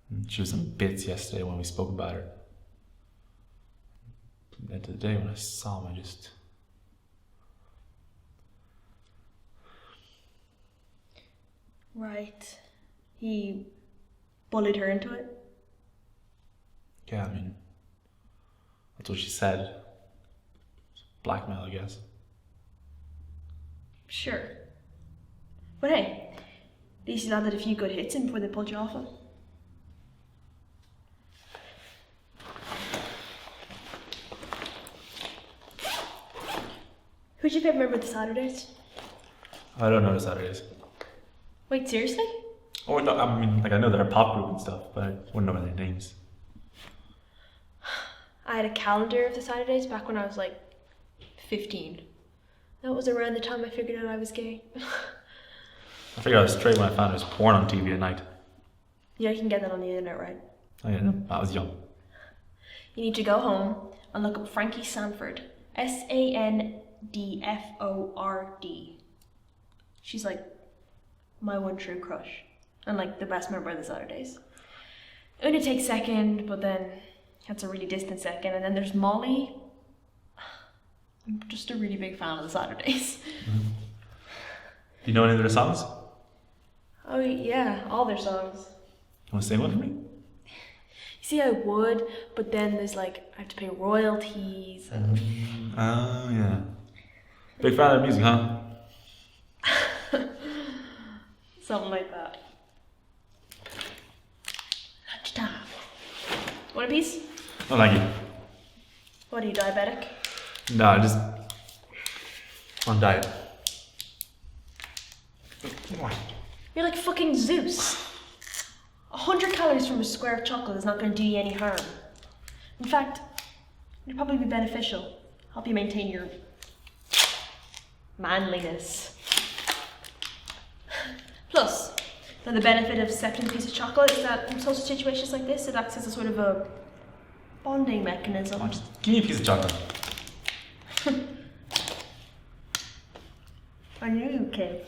[SPEAKER 15] And she was in bits yesterday when we spoke about her. At the end of the day, when I saw him, I just...
[SPEAKER 1] Right. He bullied her into it?
[SPEAKER 15] Yeah, I mean, that's what she said. Blackmail, I guess.
[SPEAKER 1] Sure. But hey, at least you landed a few good hits in before they pulled you off him. Who's your favourite member of the Saturdays?
[SPEAKER 15] I don't know the Saturdays.
[SPEAKER 1] Wait, seriously?
[SPEAKER 15] Oh, no, I mean, like, I know they're a pop group and stuff, but I wouldn't know their names.
[SPEAKER 1] I had a calendar of the Saturdays back when I was like 15. That was around the time I figured out I was gay.
[SPEAKER 15] I figured I was straight when I found there was porn on TV at night.
[SPEAKER 1] Yeah, you can get that on the internet, right?
[SPEAKER 15] Oh yeah, no, I was young.
[SPEAKER 1] You need to go home and look up Frankie Sanford. Sandford. She's like my one true crush. And like the best member of the Saturdays. Una takes second, but then that's a really distant second. And then there's Molly. I'm just a really big fan of the Saturdays.
[SPEAKER 15] Mm-hmm. Do you know any of their songs?
[SPEAKER 1] Oh yeah, all their songs.
[SPEAKER 15] You want to sing one for me?
[SPEAKER 1] You see, I would, but then there's like, I have to pay royalties and...
[SPEAKER 15] Oh yeah. Big fan of their music, huh?
[SPEAKER 1] Something like that. Lunchtime. Want a piece?
[SPEAKER 15] Oh, thank you.
[SPEAKER 1] What, are you diabetic?
[SPEAKER 15] No, I just... on diet.
[SPEAKER 1] You're like fucking Zeus. 100 calories from a square of chocolate is not going to do you any harm. In fact, it'd probably be beneficial. Help you maintain your manliness. Plus, the benefit of accepting a piece of chocolate is that in social situations like this, it acts as a sort of a bonding mechanism.
[SPEAKER 15] Oh, just give me a piece of chocolate.
[SPEAKER 1] I knew you came.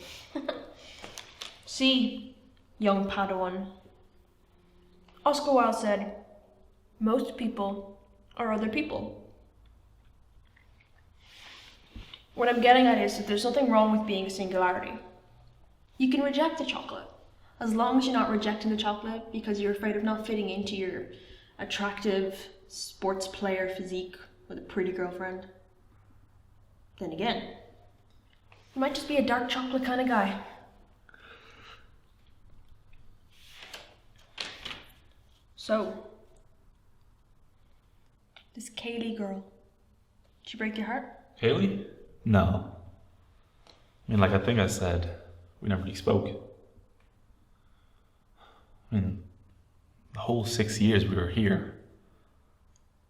[SPEAKER 1] See, young Padawan. Oscar Wilde said, most people are other people. What I'm getting at is that there's nothing wrong with being a singularity. You can reject the chocolate, as long as you're not rejecting the chocolate because you're afraid of not fitting into your attractive sports player physique with a pretty girlfriend. Then again, you might just be a dark chocolate kind of guy. So, this Kaylee girl, did she break your heart?
[SPEAKER 15] Haley? No. I mean, like I think I said, we never really spoke. I mean, the whole 6 years we were here,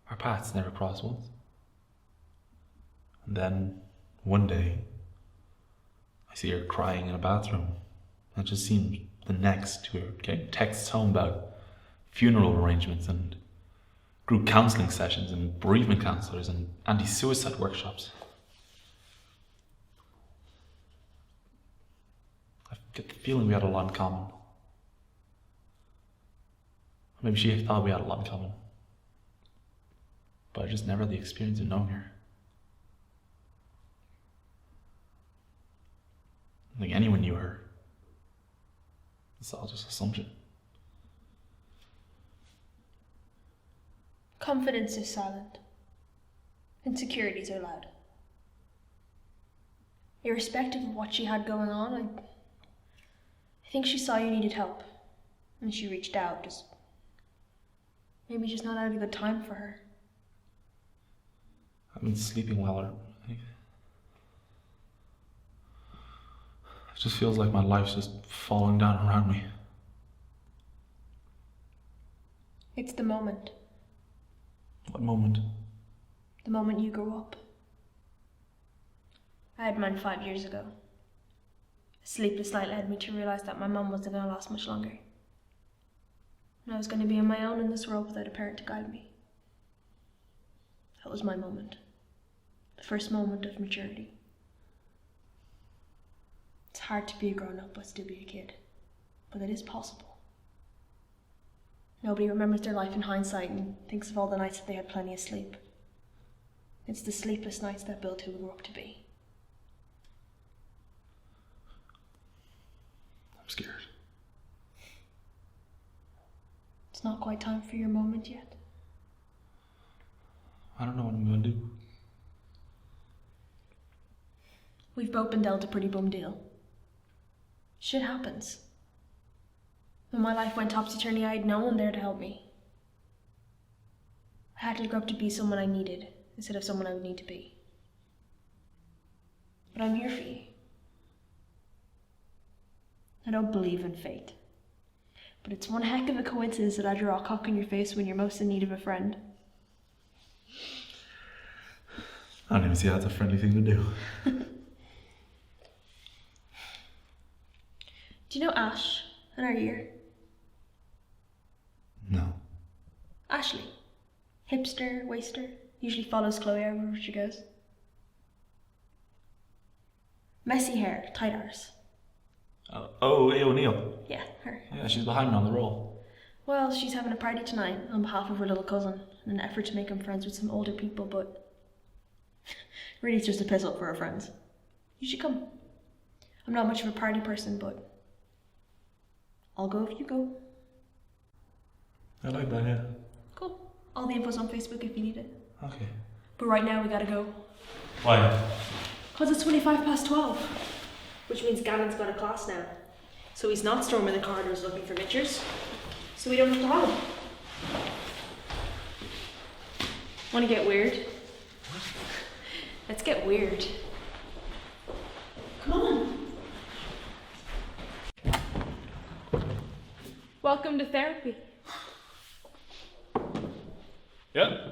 [SPEAKER 15] our paths never crossed once. And then, one day, I see her crying in a bathroom. And it just seemed the next to her getting texts home about funeral arrangements and group counselling sessions and bereavement counsellors and anti-suicide workshops. I get the feeling we had a lot in common. Maybe she thought we had a lot in common. But I just never had the experience of knowing her. I don't think anyone knew her. It's all just assumption.
[SPEAKER 1] Confidence is silent. Insecurities are loud. Irrespective of what she had going on, I think she saw you needed help. And she reached out, maybe just not having a good time for her.
[SPEAKER 15] I've been sleeping well, or it just feels like my life's just falling down around me.
[SPEAKER 1] It's the moment.
[SPEAKER 15] What moment?
[SPEAKER 1] The moment you grew up. I had mine 5 years ago. A sleepless night led me to realise that my mum wasn't going to last much longer. And I was going to be on my own in this world without a parent to guide me. That was my moment. The first moment of maturity. It's hard to be a grown-up but still be a kid. But it is possible. Nobody remembers their life in hindsight and thinks of all the nights that they had plenty of sleep. It's the sleepless nights that build who we grew up to be.
[SPEAKER 15] I'm scared.
[SPEAKER 1] It's not quite time for your moment yet.
[SPEAKER 15] I don't know what I'm gonna do.
[SPEAKER 1] We've both been dealt a pretty bum deal. Shit happens. When my life went topsy-turvy, I had no one there to help me. I had to grow up to be someone I needed, instead of someone I would need to be. But I'm here for you. I don't believe in fate. But it's one heck of a coincidence that I draw a cock in your face when you're most in need of a friend.
[SPEAKER 15] I don't even see how that's a friendly thing to do.
[SPEAKER 1] Do you know Ash in our year?
[SPEAKER 15] No.
[SPEAKER 1] Ashley. Hipster, waster. Usually follows Chloe wherever she goes. Messy hair, tight arse.
[SPEAKER 15] Oh, A. O'Neill.
[SPEAKER 1] Yeah, her.
[SPEAKER 15] Yeah, she's behind me on the roll.
[SPEAKER 1] Well, she's having a party tonight on behalf of her little cousin in an effort to make him friends with some older people, but really it's just a piss up for her friends. You should come. I'm not much of a party person, but I'll go if you go.
[SPEAKER 15] I like that, yeah.
[SPEAKER 1] Cool. All the info's on Facebook if you need it.
[SPEAKER 15] Okay.
[SPEAKER 1] But right now we gotta go.
[SPEAKER 15] Why?
[SPEAKER 1] Because it's 12:25. Which means Gavin's got a class now. So he's not storming the corridors looking for Mitchers. So we don't have to hide. Wanna get weird? Let's get weird. Come on.
[SPEAKER 10] Welcome to therapy.
[SPEAKER 7] Yeah.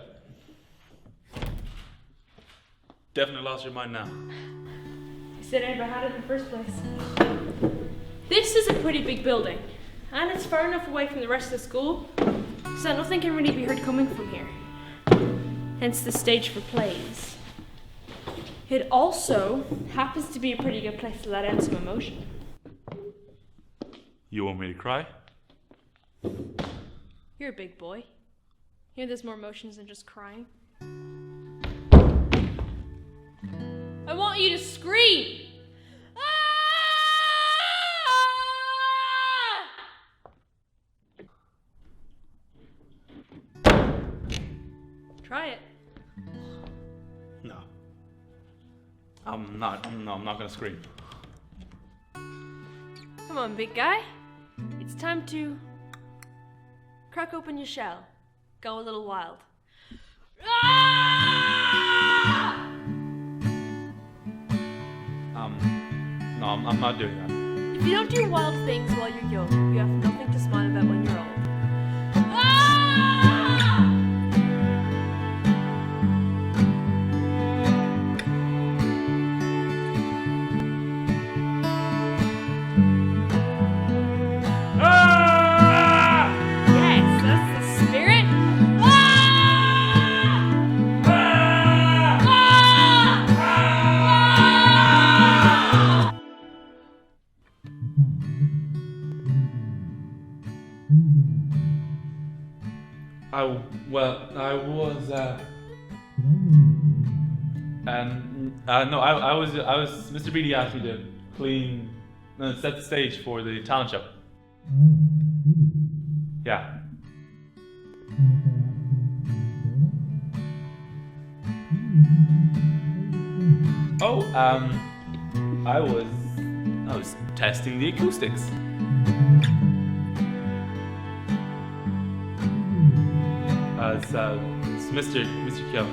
[SPEAKER 7] Definitely lost your mind now.
[SPEAKER 10] You said I never had it in the first place. This is a pretty big building, and it's far enough away from the rest of the school, so that nothing can really be heard coming from here. Hence the stage for plays. It also happens to be a pretty good place to let out some emotion.
[SPEAKER 7] You want me to cry?
[SPEAKER 10] You're a big boy. You know there's more emotions than just crying. I want you to scream! Try it.
[SPEAKER 8] No. I'm not gonna scream.
[SPEAKER 10] Come on, big guy. It's time to crack open your shell. Go a little wild.
[SPEAKER 8] No, I'm not doing that.
[SPEAKER 10] If you don't do wild things while you're young, you have nothing to smile about when you're old. Yes, that's the spirit.
[SPEAKER 8] I was I was Mr. Beatty asked me to set the stage for the talent show. Yeah. Oh, I was testing the acoustics. It's Mr. Kyo.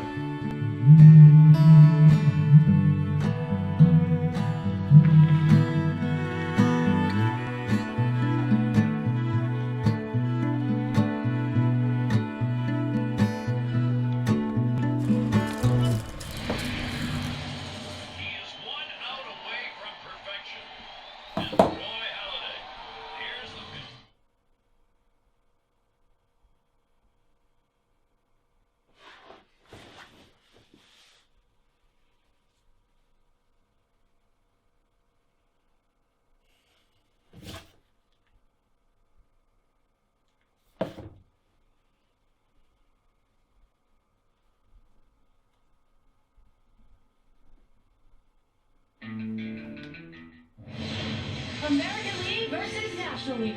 [SPEAKER 16] American League versus National League.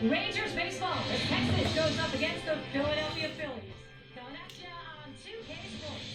[SPEAKER 16] Rangers baseball as Texas goes up against the Philadelphia Phillies. Coming at you on 2K Sports.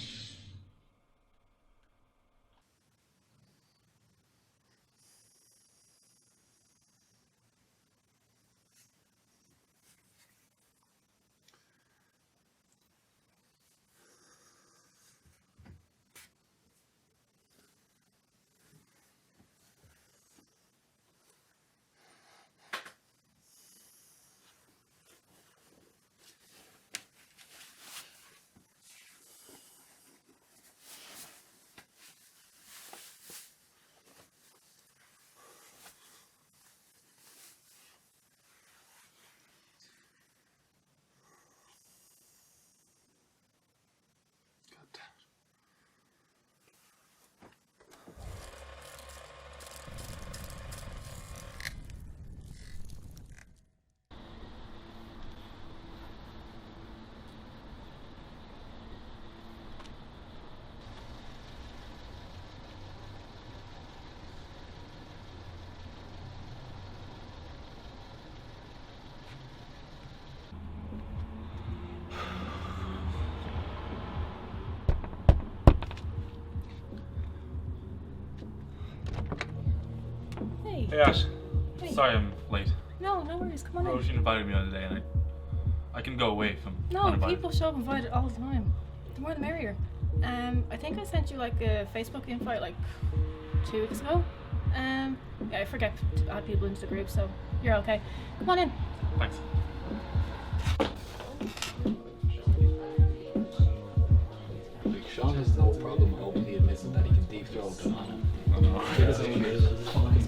[SPEAKER 7] Hey Ash,
[SPEAKER 3] Hey.
[SPEAKER 7] sorry I'm late.
[SPEAKER 3] No, no worries. Come on in.
[SPEAKER 7] Roisin invited me the other day and I can go away from
[SPEAKER 3] No,
[SPEAKER 7] uninvited.
[SPEAKER 3] people show up invited all the time. The more the merrier. I think I sent you like a Facebook invite like 2 weeks ago. Yeah, I forget to add people into the group, so you're okay. Come on in.
[SPEAKER 7] Thanks.
[SPEAKER 17] Sean has no problem openly admitting that he can deep throat them on him. I'm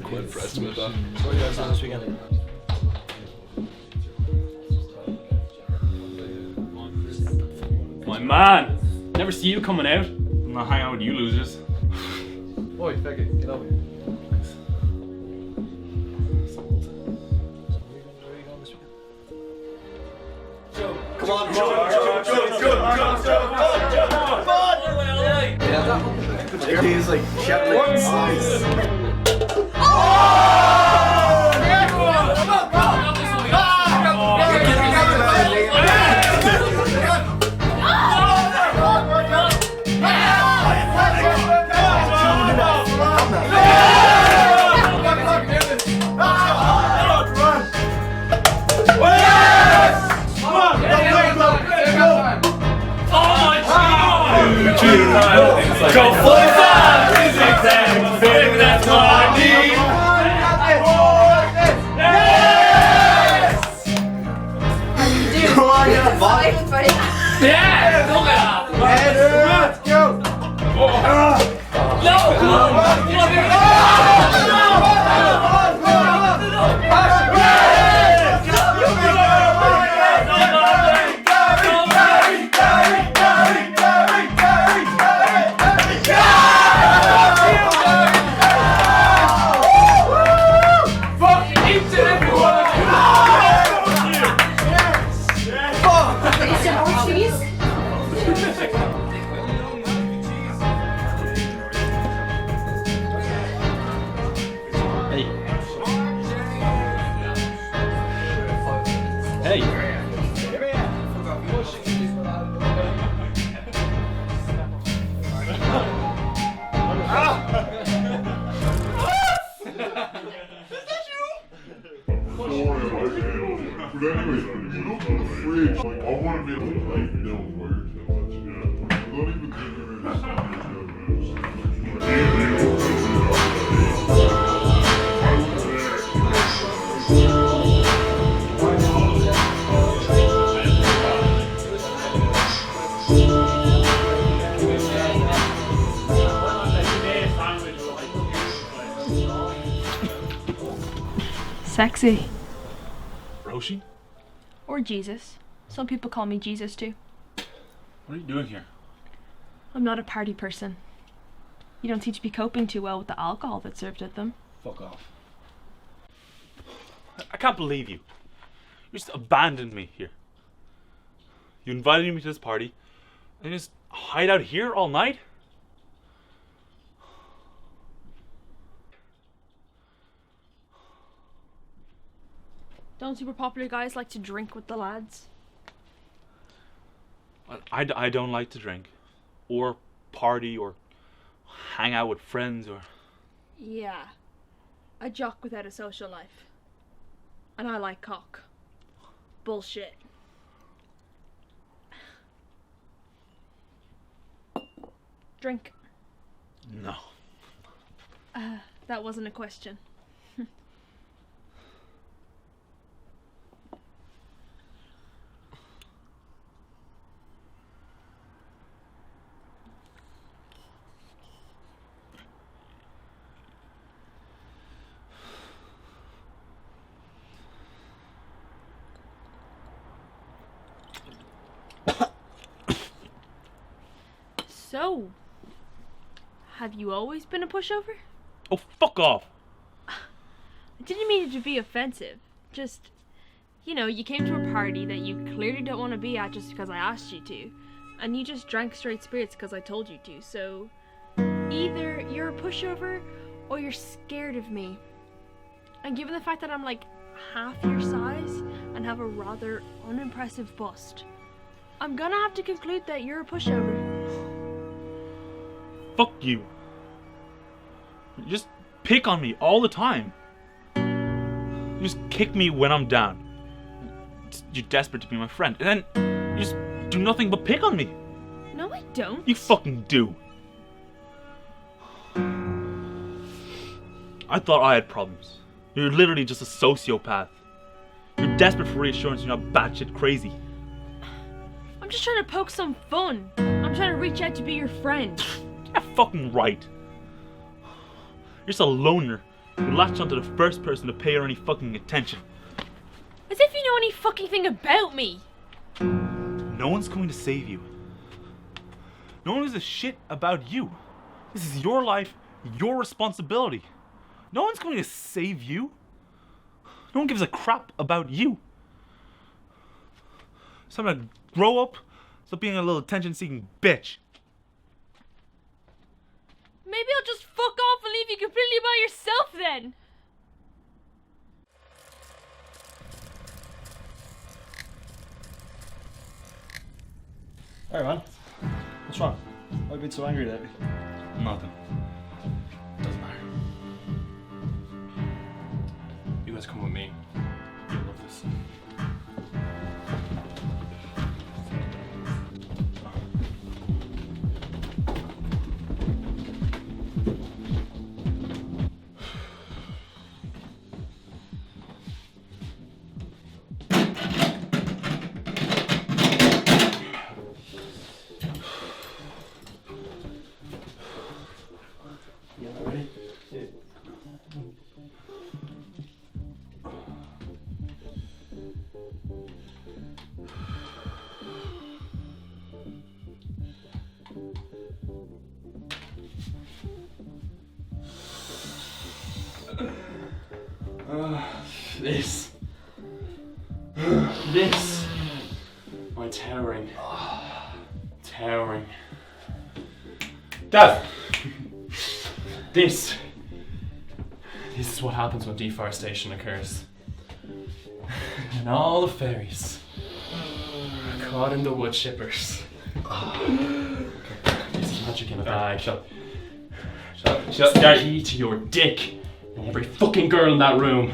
[SPEAKER 17] quite impressed with that. So what are you guys on this weekend?
[SPEAKER 8] My man! Never see you coming out. I'm not hanging out with you losers.
[SPEAKER 2] Oi, faggot, get over here.
[SPEAKER 14] Come on, Joe.
[SPEAKER 17] He's like shouting like
[SPEAKER 8] Go full time! Zigzag, baby, that's what I need!
[SPEAKER 18] Dude,
[SPEAKER 14] come on,
[SPEAKER 18] you're fighting, buddy.
[SPEAKER 8] Yeah! Look at that!
[SPEAKER 14] Let's go!
[SPEAKER 1] Sexy.
[SPEAKER 8] Roisin?
[SPEAKER 1] Or Jesus. Some people call me Jesus too.
[SPEAKER 8] What are you doing here?
[SPEAKER 1] I'm not a party person. You don't seem to be coping too well with the alcohol that's served at them.
[SPEAKER 8] Fuck off. I can't believe you. You just abandoned me here. You invited me to this party and you just hide out here all night?
[SPEAKER 1] Don't super popular guys like to drink with the lads?
[SPEAKER 7] I don't like to drink, or party, or hang out with friends, or...
[SPEAKER 1] Yeah. A jock without a social life. And I like cock. Bullshit. Drink.
[SPEAKER 7] No.
[SPEAKER 1] That wasn't a question. So, have you always been a pushover?
[SPEAKER 7] Oh, fuck off!
[SPEAKER 1] I didn't mean it to be offensive. Just, you know, you came to a party that you clearly don't want to be at just because I asked you to, and you just drank straight spirits because I told you to, so either you're a pushover or you're scared of me. And given the fact that I'm like half your size and have a rather unimpressive bust, I'm gonna have to conclude that you're a pushover.
[SPEAKER 7] Fuck you. You just pick on me all the time. You just kick me when I'm down. You're desperate to be my friend. And then you just do nothing but pick on me.
[SPEAKER 1] No, I don't.
[SPEAKER 7] You fucking do. I thought I had problems. You're literally just a sociopath. You're desperate for reassurance you're not batshit crazy.
[SPEAKER 1] I'm just trying to poke some fun. I'm trying to reach out to be your friend.
[SPEAKER 7] Yeah, fucking right. You're just a loner who latched onto the first person to pay her any fucking attention.
[SPEAKER 1] As if you know any fucking thing about me.
[SPEAKER 7] No one's going to save you. No one gives a shit about you. This is your life, your responsibility. No one's going to save you. No one gives a crap about you. So I'm gonna grow up, stop being a little attention-seeking bitch.
[SPEAKER 1] Maybe I'll just fuck off and leave you completely by yourself then.
[SPEAKER 14] Hey man, what's wrong? Why have you been so angry lately?
[SPEAKER 7] Nothing. Doesn't matter.
[SPEAKER 8] You guys come with me. You'll love this. This, my towering, Dad! This is what happens when deforestation occurs. And all the fairies are caught in the wood chippers. There's magic in a bag. Shut. The key to your dick. And every fucking girl in that room.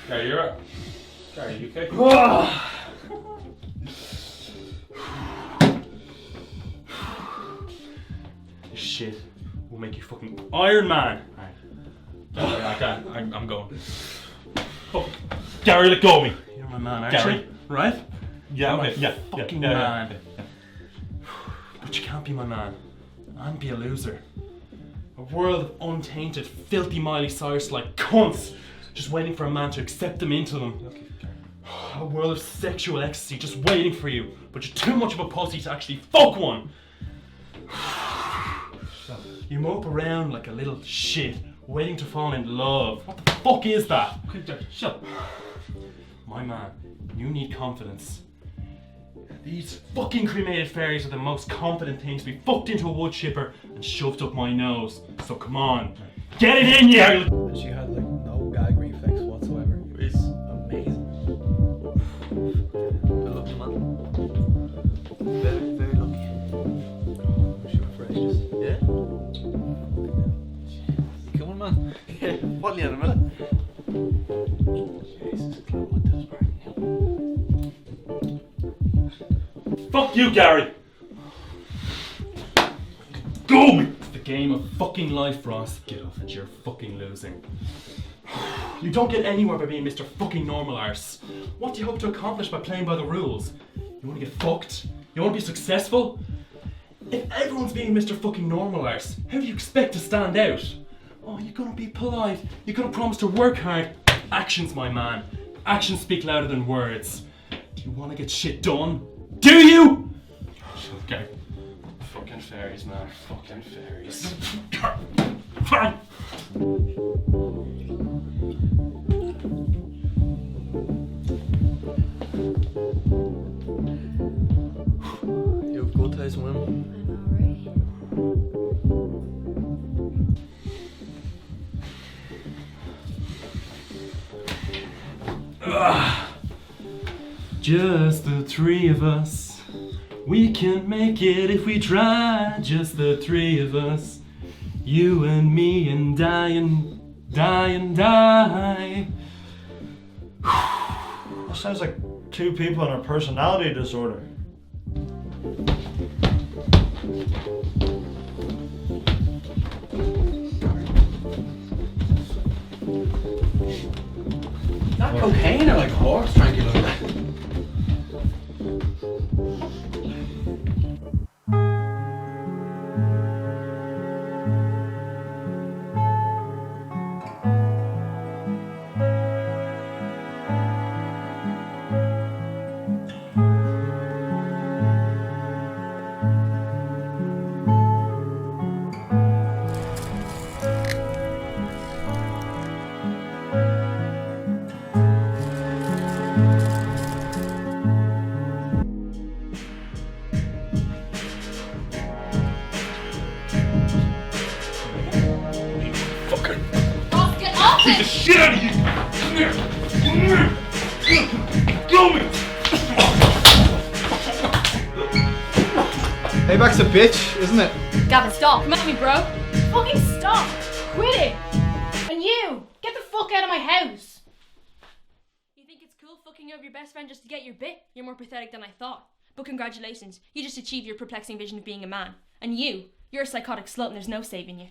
[SPEAKER 7] Gary, you're up. Gary, you okay?
[SPEAKER 8] This shit will make you fucking Iron Man.
[SPEAKER 7] Alright. I can't. I'm going. Fuck. Gary, let go of me.
[SPEAKER 8] You're my man, aren't
[SPEAKER 7] Gary.
[SPEAKER 8] you? Right?
[SPEAKER 7] Yeah,
[SPEAKER 8] You're
[SPEAKER 7] okay.
[SPEAKER 8] my
[SPEAKER 7] Yeah.
[SPEAKER 8] fucking
[SPEAKER 7] yeah,
[SPEAKER 8] man.
[SPEAKER 7] yeah.
[SPEAKER 8] But you can't be my man and be a loser. A world of untainted, filthy Miley Cyrus-like cunts just waiting for a man to accept them into them. A world of sexual ecstasy just waiting for you, but you're too much of a pussy to actually fuck one. You mope around like a little shit, waiting to fall in love. What the fuck is that?
[SPEAKER 7] Shut up.
[SPEAKER 8] My man, you need confidence. These fucking cremated fairies are the most confident things to be fucked into a wood chipper and shoved up my nose. So come on, get it in, you!
[SPEAKER 17] And she had like no gag reflex whatsoever. It's amazing.
[SPEAKER 9] Good lucky, man. Very, very lucky.
[SPEAKER 17] She went for ages.
[SPEAKER 9] Yeah? Come on, man. Yeah, what in a minute? Jesus, Claude, what does Barney now?
[SPEAKER 8] Fuck you, Gary! Go! It's the game of fucking life, Ross. Get off it, you're fucking losing. You don't get anywhere by being Mr. fucking normal arse. What do you hope to accomplish by playing by the rules? You wanna get fucked? You wanna be successful? If everyone's being Mr. fucking normal arse, how do you expect to stand out? Oh, you're gonna be polite. You're gonna promise to work hard. Actions, my man. Actions speak louder than words. Do you wanna get shit done? Do you? Okay. Fucking fairies, man. Fucking fairies. Fine.
[SPEAKER 17] You have good taste in women.
[SPEAKER 8] Just the three of us. We can make it if we try. Just the three of us. You and me and die and die and die.
[SPEAKER 14] That sounds like two people in a personality disorder.
[SPEAKER 17] Is that cocaine or like horse tranquilizer?
[SPEAKER 8] Beat the shit out of you! Come here! Come here! Kill me!
[SPEAKER 2] Payback's a bitch, isn't it?
[SPEAKER 3] Gavin, stop! Come at me, bro! Fucking stop! Quit it! And you! Get the fuck out of my house!
[SPEAKER 1] You think it's cool fucking over your best friend just to get your bit? You're more pathetic than I thought. But congratulations, you just achieved your perplexing vision of being a man. And you're a psychotic slut and there's no saving you.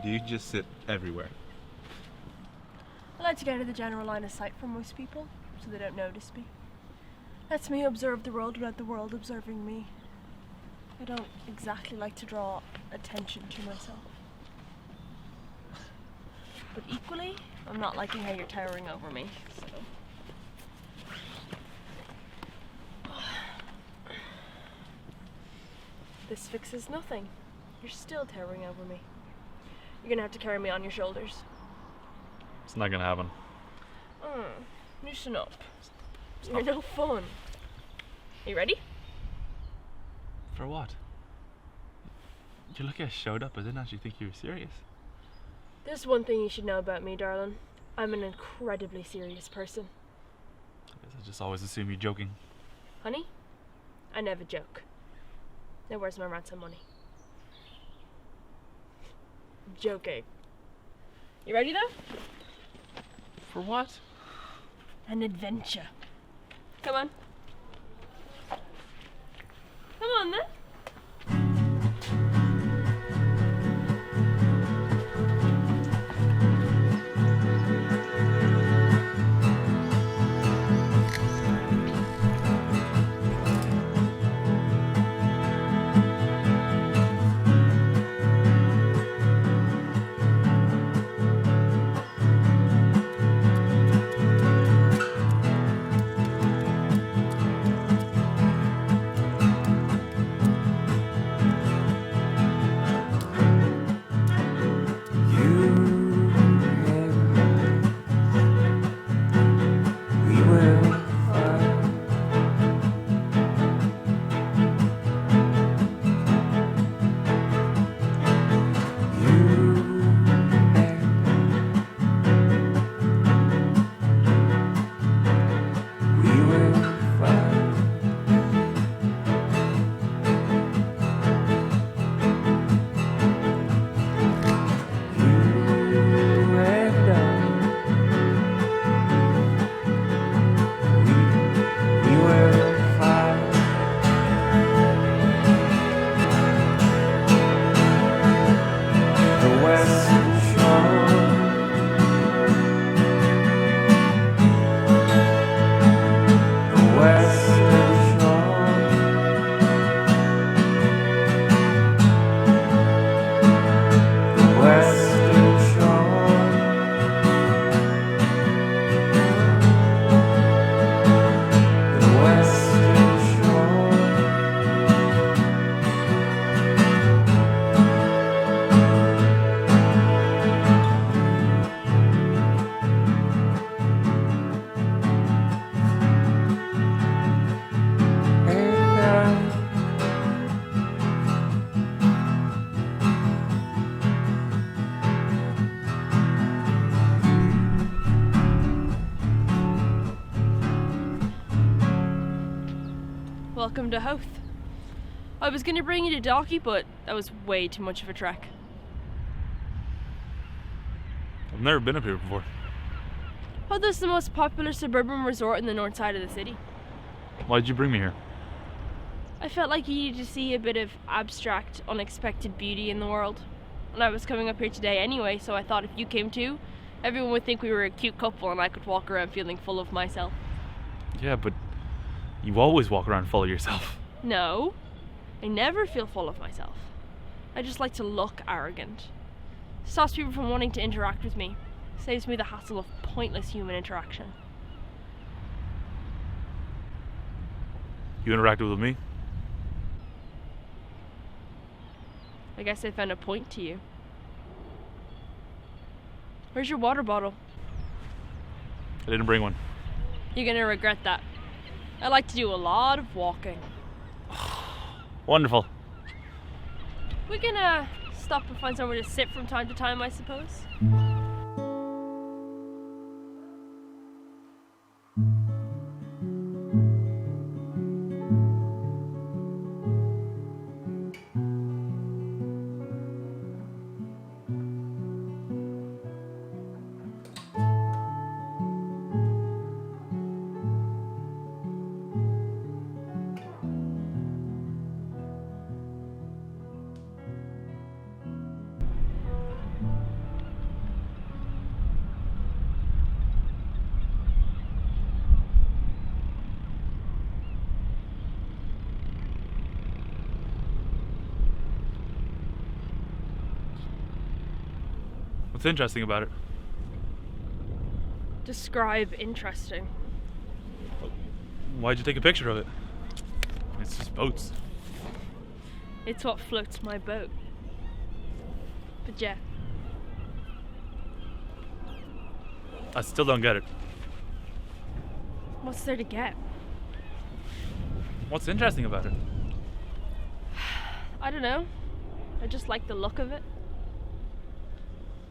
[SPEAKER 7] do you just sit everywhere?
[SPEAKER 19] I like to get out of the general line of sight for most people, so they don't notice me. Lets me observe the world without the world observing me. I don't exactly like to draw attention to myself. But equally, I'm not liking how you're towering over me, so... This fixes nothing. You're still towering over me. You're gonna have to carry me on your shoulders.
[SPEAKER 7] It's not gonna happen.
[SPEAKER 19] Loosen up. You're no fun. You ready?
[SPEAKER 7] For what? You're lucky I showed up. I didn't actually think you were serious.
[SPEAKER 19] There's one thing you should know about me, darling. I'm an incredibly serious person.
[SPEAKER 7] I guess I just always assume you're joking.
[SPEAKER 19] Honey, I never joke. Now where's my ransom money? Joking. You ready though?
[SPEAKER 7] For what?
[SPEAKER 19] An adventure. Come on. Come on then. Welcome to Howth. I was going to bring you to Docky, but that was way too much of a trek.
[SPEAKER 7] I've never been up here before.
[SPEAKER 19] Howth is the most popular suburban resort in the north side of the city.
[SPEAKER 7] Why'd you bring me here?
[SPEAKER 19] I felt like you needed to see a bit of abstract, unexpected beauty in the world. And I was coming up here today anyway, so I thought if you came too, everyone would think we were a cute couple and I could walk around feeling full of myself.
[SPEAKER 7] Yeah, but you always walk around full of yourself.
[SPEAKER 19] No, I never feel full of myself. I just like to look arrogant. Stops people from wanting to interact with me. Saves me the hassle of pointless human interaction.
[SPEAKER 7] You interacted with me?
[SPEAKER 19] I guess I found a point to you. Where's your water bottle?
[SPEAKER 7] I didn't bring one.
[SPEAKER 19] You're gonna regret that. I like to do a lot of walking.
[SPEAKER 7] Wonderful.
[SPEAKER 19] We can stop and find somewhere to sit from time to time, I suppose.
[SPEAKER 7] What's interesting about it?
[SPEAKER 19] Describe interesting.
[SPEAKER 7] Why'd you take a picture of it? It's just boats.
[SPEAKER 19] It's what floats my boat. But yeah.
[SPEAKER 7] I still don't get it.
[SPEAKER 19] What's there to get?
[SPEAKER 7] What's interesting about it?
[SPEAKER 19] I don't know. I just like the look of it.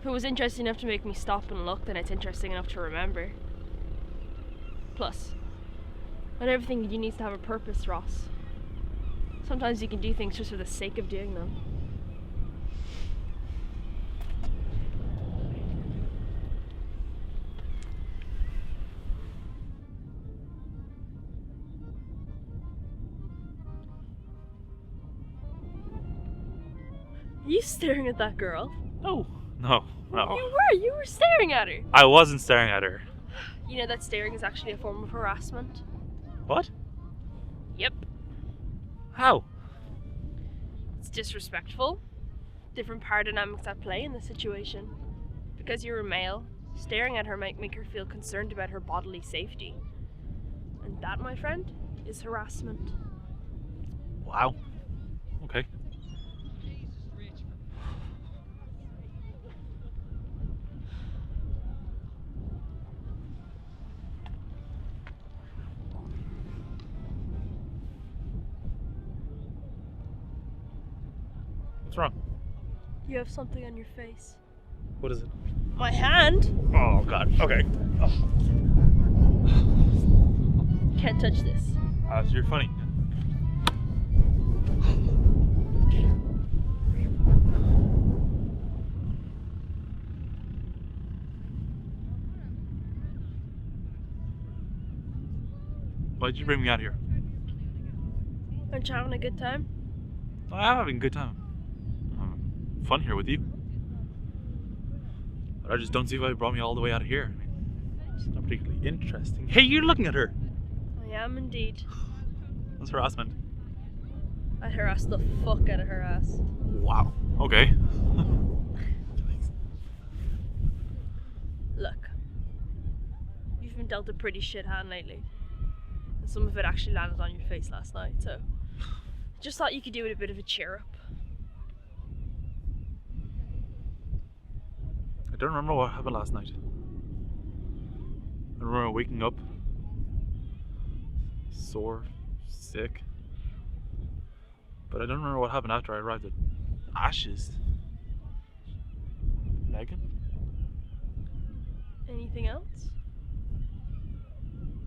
[SPEAKER 19] If it was interesting enough to make me stop and look, then it's interesting enough to remember. Plus, not everything you needs to have a purpose, Ross. Sometimes you can do things just for the sake of doing them. Are you staring at that girl?
[SPEAKER 7] No.
[SPEAKER 19] You were staring at her.
[SPEAKER 7] I wasn't staring at her.
[SPEAKER 19] You know that staring is actually a form of harassment?
[SPEAKER 7] What?
[SPEAKER 19] Yep.
[SPEAKER 7] How?
[SPEAKER 19] It's disrespectful. Different power dynamics at play in the situation. Because you're a male, staring at her might make her feel concerned about her bodily safety. And that, my friend, is harassment.
[SPEAKER 7] Wow. Okay. What's wrong?
[SPEAKER 19] You have something on your face.
[SPEAKER 7] What is it?
[SPEAKER 19] My hand?
[SPEAKER 7] Oh god. Okay. Oh.
[SPEAKER 19] Can't touch this.
[SPEAKER 7] So you're funny. Why'd you bring me out here?
[SPEAKER 19] Aren't you having a good time?
[SPEAKER 7] I'm having a good time. Fun here with you. But I just don't see why you brought me all the way out of here. I mean, it's not particularly interesting. Hey, you're looking at her!
[SPEAKER 19] I am indeed.
[SPEAKER 7] That's harassment.
[SPEAKER 19] I harassed the fuck out of her ass.
[SPEAKER 7] Wow. Okay.
[SPEAKER 19] Look. You've been dealt a pretty shit hand lately. And some of it actually landed on your face last night, so just thought you could do with a bit of a cheer up.
[SPEAKER 7] I don't remember what happened last night. I remember waking up sore, sick. But I don't remember what happened after I arrived at Ashes. Megan?
[SPEAKER 19] Anything else?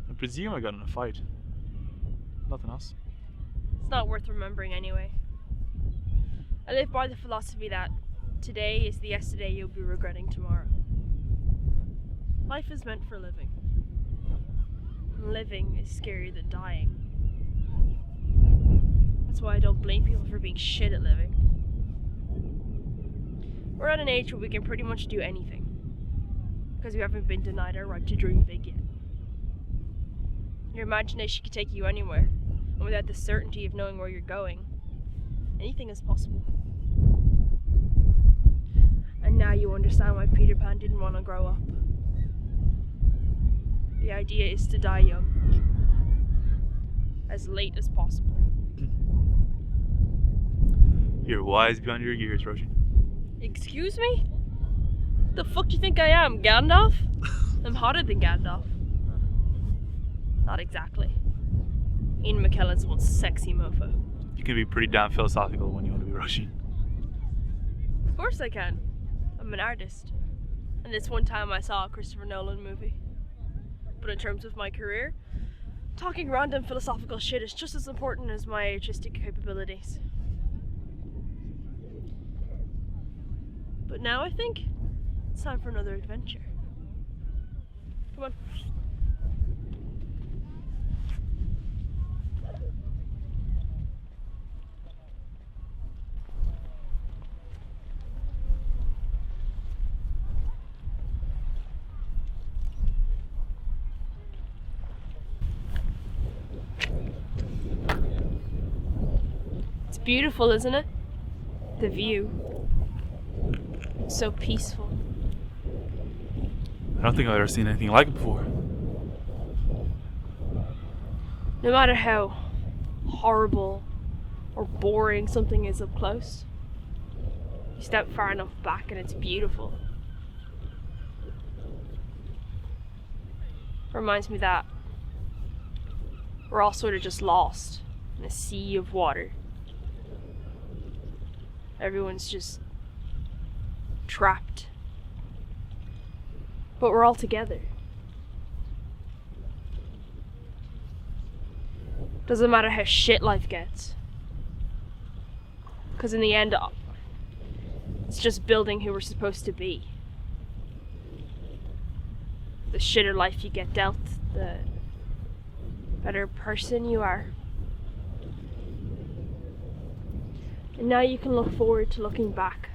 [SPEAKER 7] I presume I got in a fight. Nothing else.
[SPEAKER 19] It's not worth remembering anyway. I live by the philosophy that today is the yesterday you'll be regretting tomorrow. Life is meant for living. And living is scarier than dying. That's why I don't blame people for being shit at living. We're at an age where we can pretty much do anything. Because we haven't been denied our right to dream big yet. Your imagination can take you anywhere. And without the certainty of knowing where you're going, anything is possible. And now you understand why Peter Pan didn't want to grow up. The idea is to die young. As late as possible.
[SPEAKER 7] You're wise beyond your years, Roisin.
[SPEAKER 19] Excuse me? The fuck do you think I am, Gandalf? I'm hotter than Gandalf. Not exactly. Ian McKellen's one sexy mofo.
[SPEAKER 7] You can be pretty damn philosophical when you want to be Roisin.
[SPEAKER 19] Of course I can. I'm an artist. And this one time I saw a Christopher Nolan movie. But in terms of my career, talking random philosophical shit is just as important as my artistic capabilities. But now I think it's time for another adventure. Come on. It's beautiful, isn't it? The view. So peaceful.
[SPEAKER 7] I don't think I've ever seen anything like it before.
[SPEAKER 1] No matter how horrible or boring something is up close, you step far enough back and it's beautiful. Reminds me that we're all sort of just lost in a sea of water. Everyone's just trapped. But we're all together. Doesn't matter how shit life gets. Because in the end, it's just building who we're supposed to be. The shitter life you get dealt, the better person you are. And now you can look forward to looking back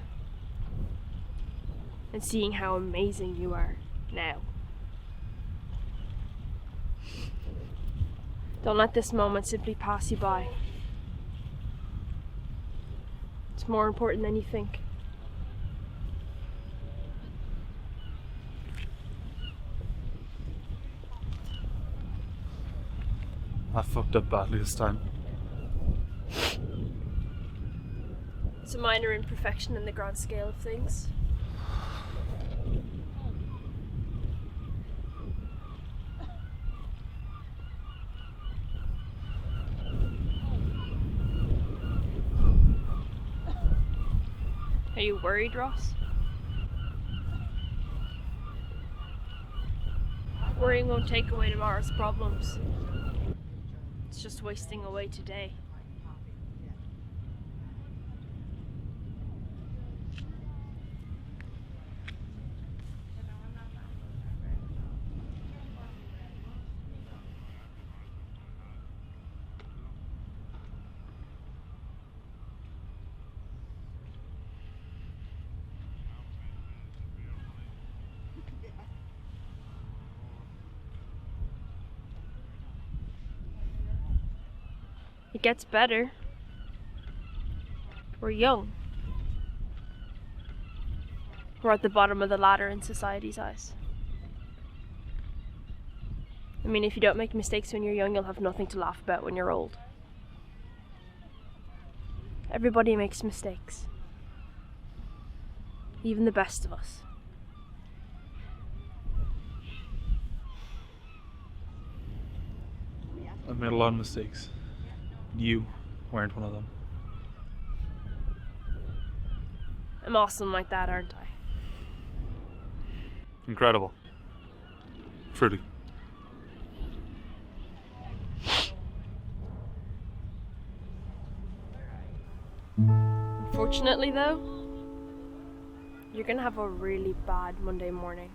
[SPEAKER 1] and seeing how amazing you are now. Don't let this moment simply pass you by. It's more important than you think.
[SPEAKER 7] I fucked up badly this time.
[SPEAKER 1] It's a minor imperfection in the grand scale of things. Are you worried, Ross? Worrying won't take away tomorrow's problems. It's just wasting away today. It gets better. We're young. We're at the bottom of the ladder in society's eyes. I mean, if you don't make mistakes when you're young, you'll have nothing to laugh about when you're old. Everybody makes mistakes. Even the best of us.
[SPEAKER 7] I've made a lot of mistakes. You weren't one of them.
[SPEAKER 1] I'm awesome like that, aren't I?
[SPEAKER 7] Incredible. Fruity.
[SPEAKER 1] Unfortunately, though, you're gonna have a really bad Monday morning.